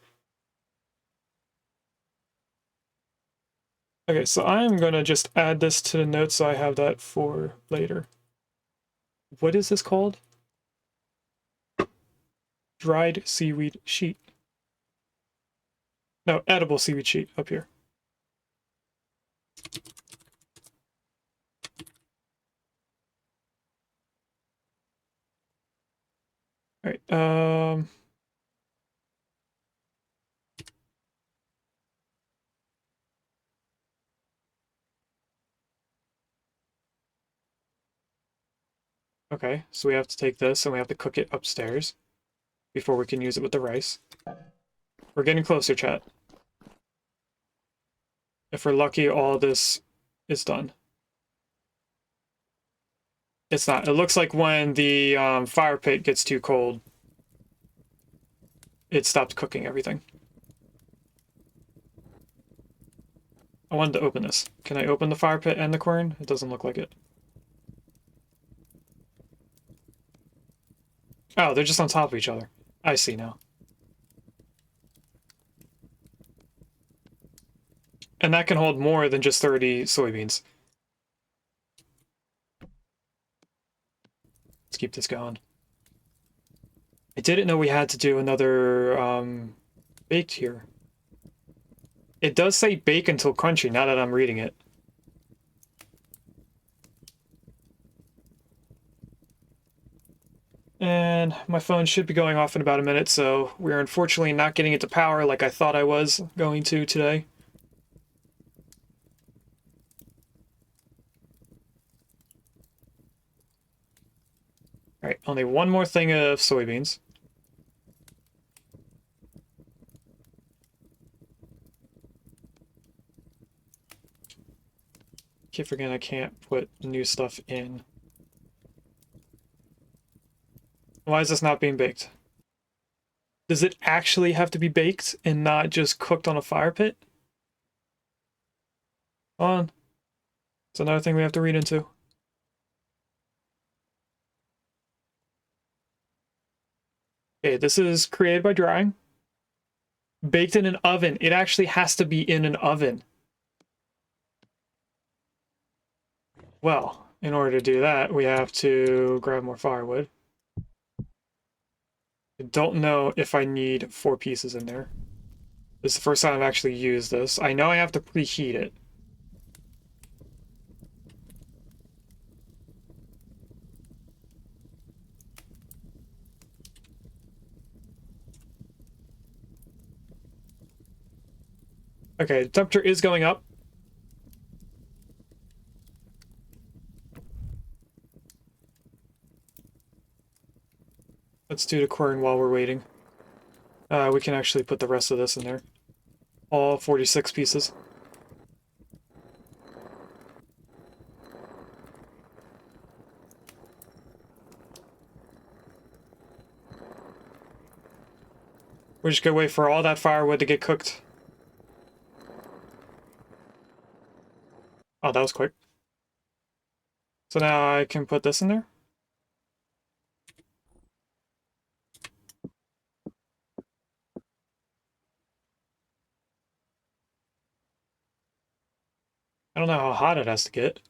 Okay, so I'm gonna just add this to the notes so I have that for later. What is this called? Dried seaweed sheet. No, edible seaweed sheet up here. All right. Okay, so we have to take this and we have to cook it upstairs before we can use it with the rice. We're getting closer, chat. If we're lucky, all this is done. It's not. It looks like when the fire pit gets too cold, it stopped cooking everything. I wanted to open this. Can I open the fire pit and the quern? It doesn't look like it. Oh, they're just on top of each other. I see now. And that can hold more than just 30 soybeans. Let's keep this going. I didn't know we had to do another baked here. It does say bake until crunchy now that I'm reading it. And my phone should be going off in about a minute, so we're unfortunately not getting it to power like I thought I was going to today. Alright, only one more thing of soybeans. Keep forgetting I can't put new stuff in. Why is this not being baked? Does it actually have to be baked and not just cooked on a fire pit? Hold on. It's another thing we have to read into. Okay, this is created by drying. Baked in an oven. It actually has to be in an oven. Well, in order to do that, we have to grab more firewood. I don't know if I need 4 pieces in there. This is the first time I've actually used this. I know I have to preheat it. Okay, the temperature is going up. Let's do the quern while we're waiting. We can actually put the rest of this in there. All 46 pieces. We're just gonna wait for all that firewood to get cooked. that was quick. So now I can put this in there. I don't know how hot it has to get.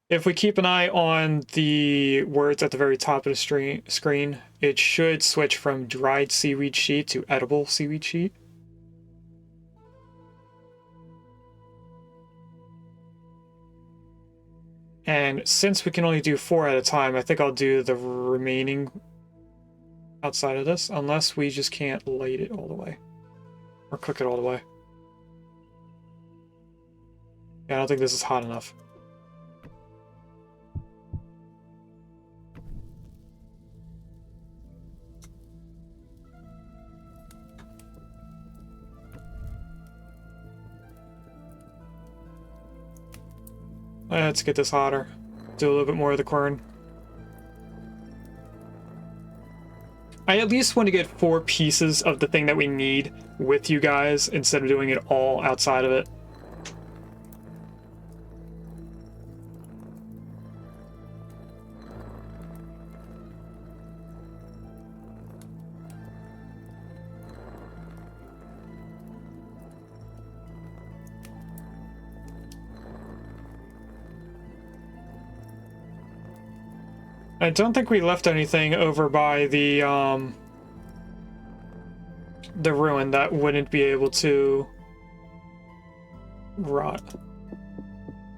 If we keep an eye on the words at the very top of the screen, it should switch from dried seaweed sheet to edible seaweed sheet. And since we can only do 4 at a time, I think I'll do the remaining outside of this, unless we just can't light it all the way. Or cook it all the way. Yeah, I don't think this is hot enough. Let's get this hotter. Do a little bit more of the corn. I at least want to get 4 pieces of the thing that we need with you guys instead of doing it all outside of it. I don't think we left anything over by the ruin that wouldn't be able to rot.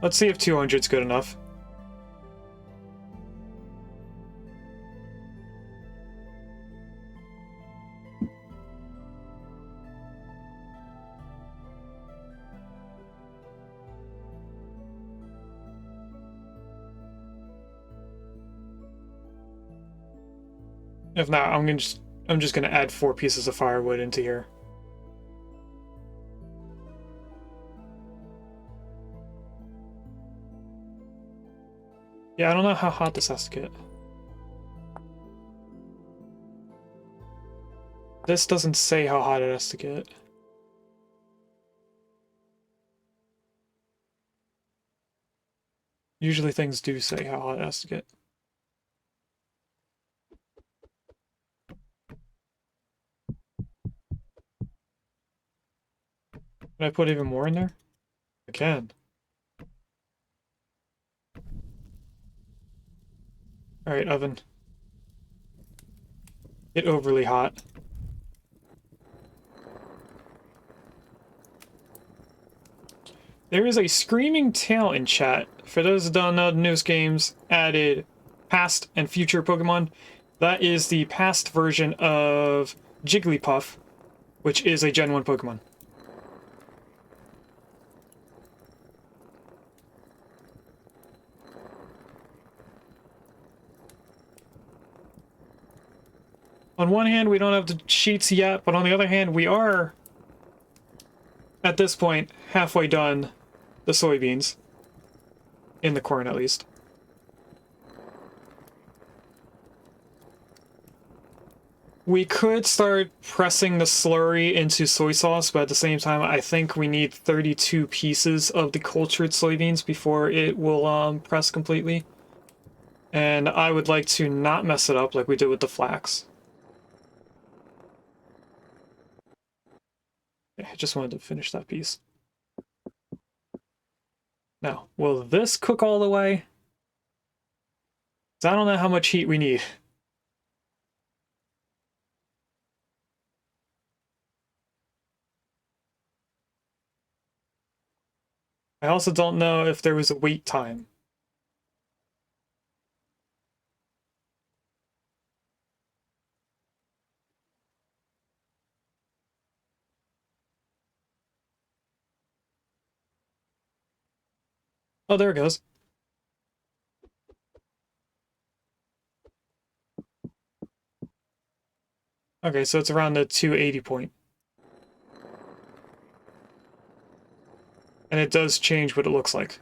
Let's see if 200's good enough. If not, I'm just gonna add 4 pieces of firewood into here. Yeah, I don't know how hot this has to get. This doesn't say how hot it has to get. Usually things do say how hot it has to get. Can I put even more in there? I can. Alright, oven. Get overly hot. There is a screaming tail in chat. For those that don't know, the newest games added past and future Pokemon. That is the past version of Jigglypuff, which is a Gen 1 Pokemon. On one hand, we don't have the sheets yet, but on the other hand, we are, at this point, halfway done the soybeans. In the corn, at least. We could start pressing the slurry into soy sauce, but at the same time, I think we need 32 pieces of the cultured soybeans before it will press completely. And I would like to not mess it up like we did with the flax. Okay, I just wanted to finish that piece. Now, will this cook all the way? 'Cause I don't know how much heat we need. I also don't know if there was a wait time. Oh, there it goes. Okay, so it's around the 280 point. And it does change what it looks like.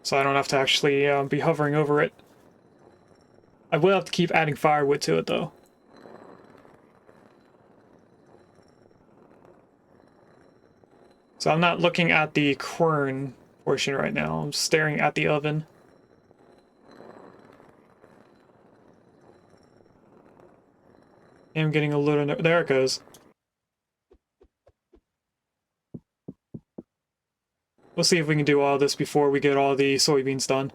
So I don't have to actually be hovering over it. I will have to keep adding firewood to it, though. So I'm not looking at the quern portion right now. I'm staring at the oven. I'm getting a little... There it goes. We'll see if we can do all this before we get all the soybeans done.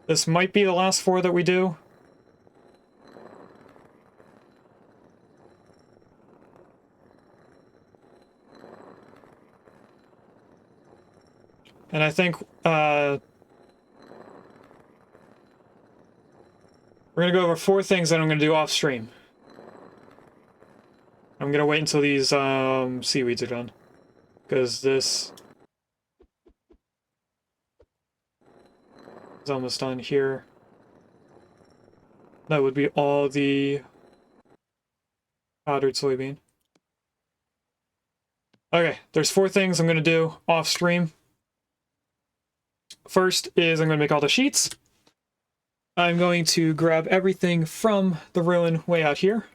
This might be the last 4 that we do. And I think we're going to go over 4 things that I'm going to do off stream. I'm going to wait until these seaweeds are done. Because this is almost done here. That would be all the powdered soybean. Okay, there's 4 things I'm going to do off stream. First is I'm going to make all the sheets. I'm going to grab everything from the ruin way out here.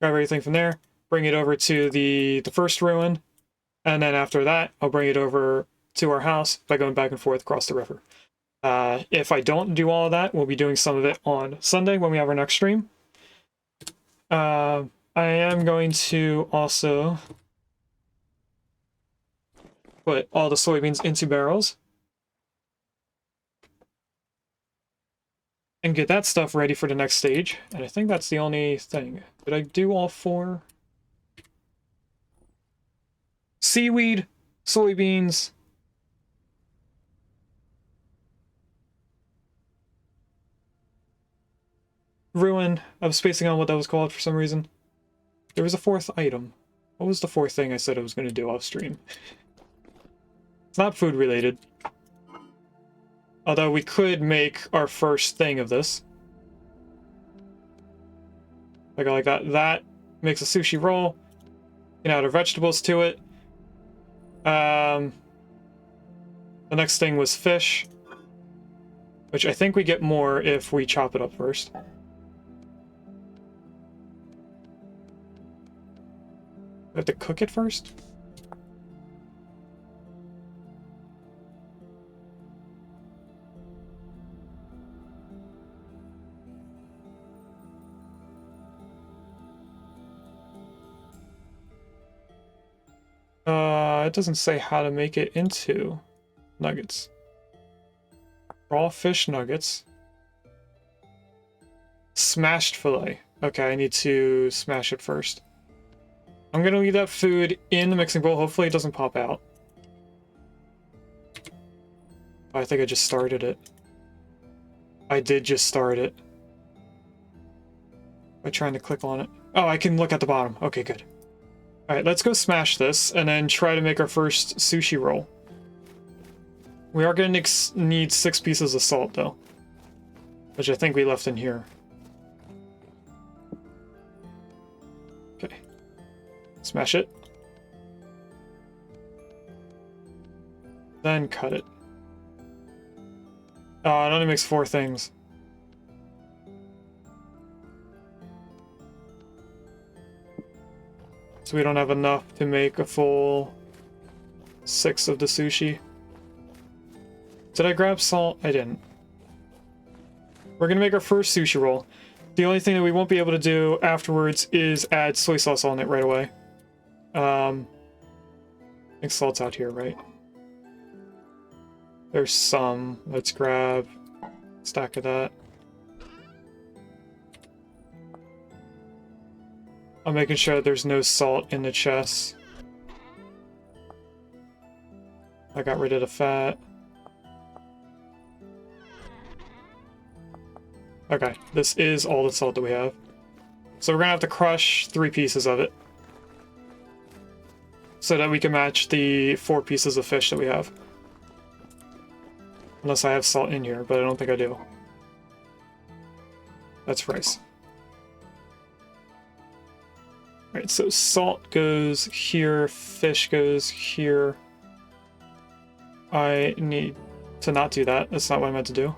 Grab everything from there, bring it over to the first ruin, and then after that, I'll bring it over to our house by going back and forth across the river. If I don't do all of that, we'll be doing some of it on Sunday when we have our next stream. I am going to also put all the soybeans into barrels and get that stuff ready for the next stage. And I think that's the only thing. Did I do all 4? Seaweed, soybeans, ruin. I was spacing on what that was called for some reason. There was a 4th item. What was the 4th thing I said I was going to do off stream? It's not food related. Although we could make our first thing of this. Like that. That makes a sushi roll. You can add our vegetables to it. The next thing was fish. Which I think we get more if we chop it up first. We have to cook it first? It doesn't say how to make it into nuggets. Raw fish nuggets. Smashed fillet. Okay, I need to smash it first. I'm gonna leave that food in the mixing bowl. Hopefully it doesn't pop out. Oh, I think I just started it. I did just start it. By trying to click on it. Oh, I can look at the bottom. Okay, good. Alright, let's go smash this and then try to make our first sushi roll. We are going to need 6 pieces of salt, though. Which I think we left in here. Okay. Smash it. Then cut it. Oh, it only makes 4 things. So we don't have enough to make a full 6 of the sushi. Did I grab salt? I didn't. We're gonna make our first sushi roll. The only thing that we won't be able to do afterwards is add soy sauce on it right away. I think salt's out here, right? There's some. Let's grab a stack of that. I'm making sure that there's no salt in the chest. I got rid of the fat. Okay, this is all the salt that we have. So we're gonna have to crush 3 pieces of it. So that we can match the 4 pieces of fish that we have. Unless I have salt in here, but I don't think I do. That's rice. Alright, so salt goes here, fish goes here. I need to not do that. That's not what I meant to do.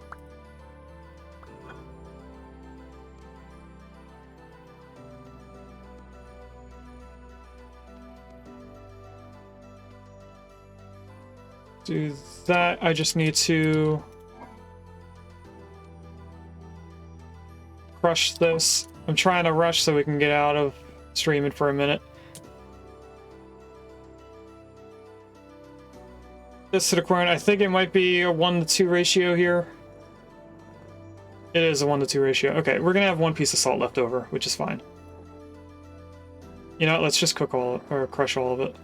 do that. I just need to crush this. I'm trying to rush so we can get out of streaming for a minute. This to the corn. I think it might be a 1-to-2 ratio here. It is a 1-to-2 ratio. Okay, we're gonna have 1 piece of salt left over, which is fine. You know, let's just cook all or crush all of it.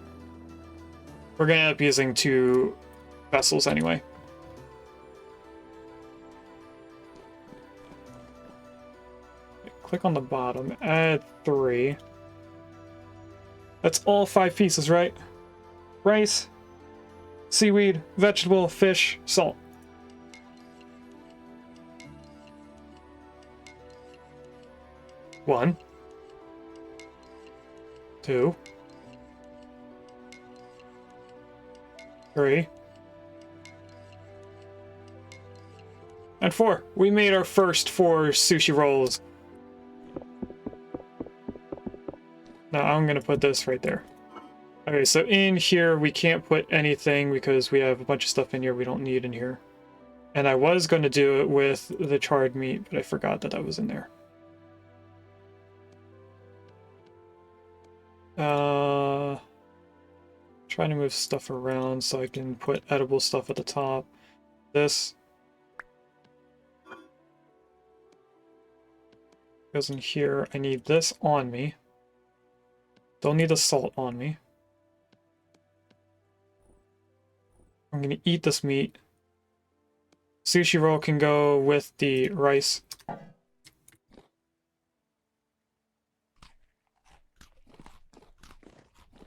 We're gonna end up using 2 vessels anyway. Okay, click on the bottom, add 3. That's all 5 pieces, right? Rice, seaweed, vegetable, fish, salt. One, 2, 3, and 4. We made our first 4 sushi rolls. Now I'm gonna put this right there. Okay, so in here we can't put anything because we have a bunch of stuff in here we don't need in here. And I was going to do it with the charred meat, but I forgot that that was in there. Trying to move stuff around so I can put edible stuff at the top. This goes in here. I need this on me. Don't need the salt on me. I'm going to eat this meat. Sushi roll can go with the rice.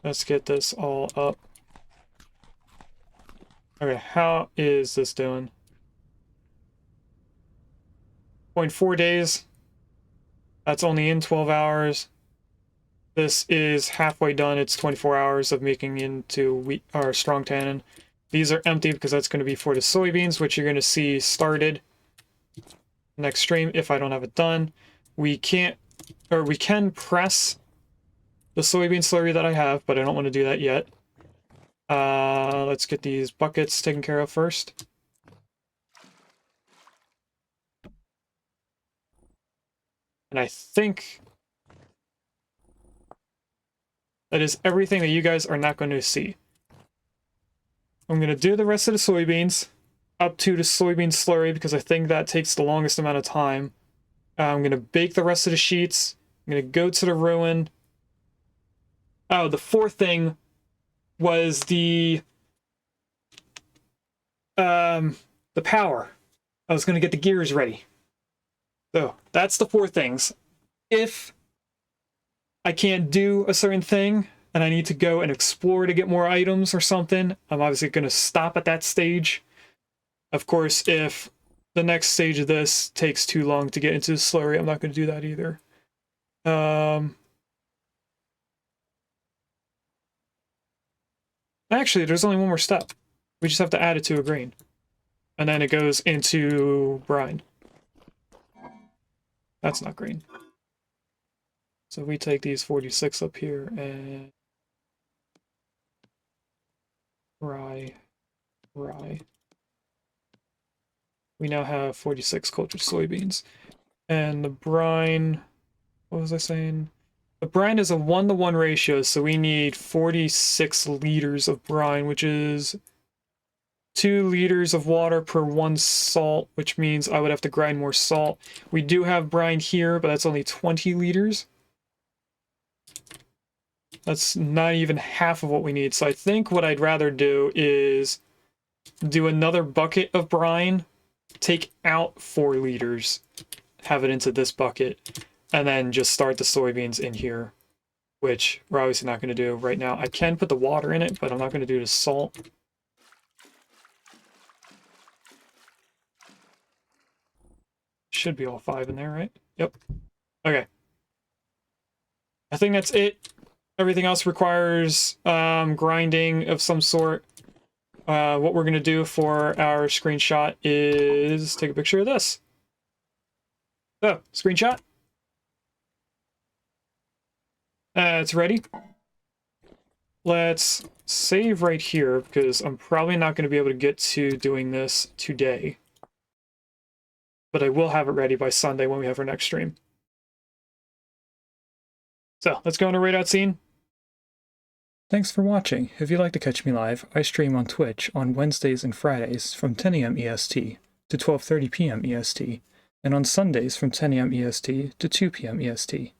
Let's get this all up. Okay, how is this doing? 0.4 days. That's only in 12 hours. This is halfway done. It's 24 hours of making into wheat or strong tannin. These are empty because that's going to be for the soybeans, which you're going to see started next stream if I don't have it done. We can't, or we can press the soybean slurry that I have, but I don't want to do that yet. Let's get these buckets taken care of first. And I think that is everything that you guys are not going to see. I'm going to do the rest of the soybeans up to the soybean slurry because I think that takes the longest amount of time. I'm going to bake the rest of the sheets. I'm going to go to the ruin. Oh, the 4th thing was the power. I was going to get the gears ready. So that's the 4 things. If I can't do a certain thing and I need to go and explore to get more items or something, I'm obviously going to stop at that stage. Of course, if the next stage of this takes too long to get into the slurry, I'm not going to do that either. Actually, there's only one more step. We just have to add it to a grain. And then it goes into brine. That's not green. So we take these 46 up here and rye. We now have 46 cultured soybeans. And the brine, what was I saying? The brine is a 1-to-1 ratio, so we need 46 liters of brine, which is 2 liters of water per 1 salt, which means I would have to grind more salt. We do have brine here, but that's only 20 liters. That's not even half of what we need. So I think what I'd rather do is do another bucket of brine, take out 4 liters, have it into this bucket, and then just start the soybeans in here, which we're obviously not going to do right now. I can put the water in it, but I'm not going to do the salt. Should be all 5 in there, right? Yep. Okay. I think that's it. Everything else requires grinding of some sort. What we're going to do for our screenshot is take a picture of this. So, screenshot. It's ready. Let's save right here because I'm probably not going to be able to get to doing this today. But I will have it ready by Sunday when we have our next stream. So let's go into raid out scene. Thanks for watching. If you'd like to catch me live, I stream on Twitch on Wednesdays and Fridays from 10 a.m. EST to 12:30 p.m. EST, and on Sundays from 10 a.m. EST to 2 p.m. EST.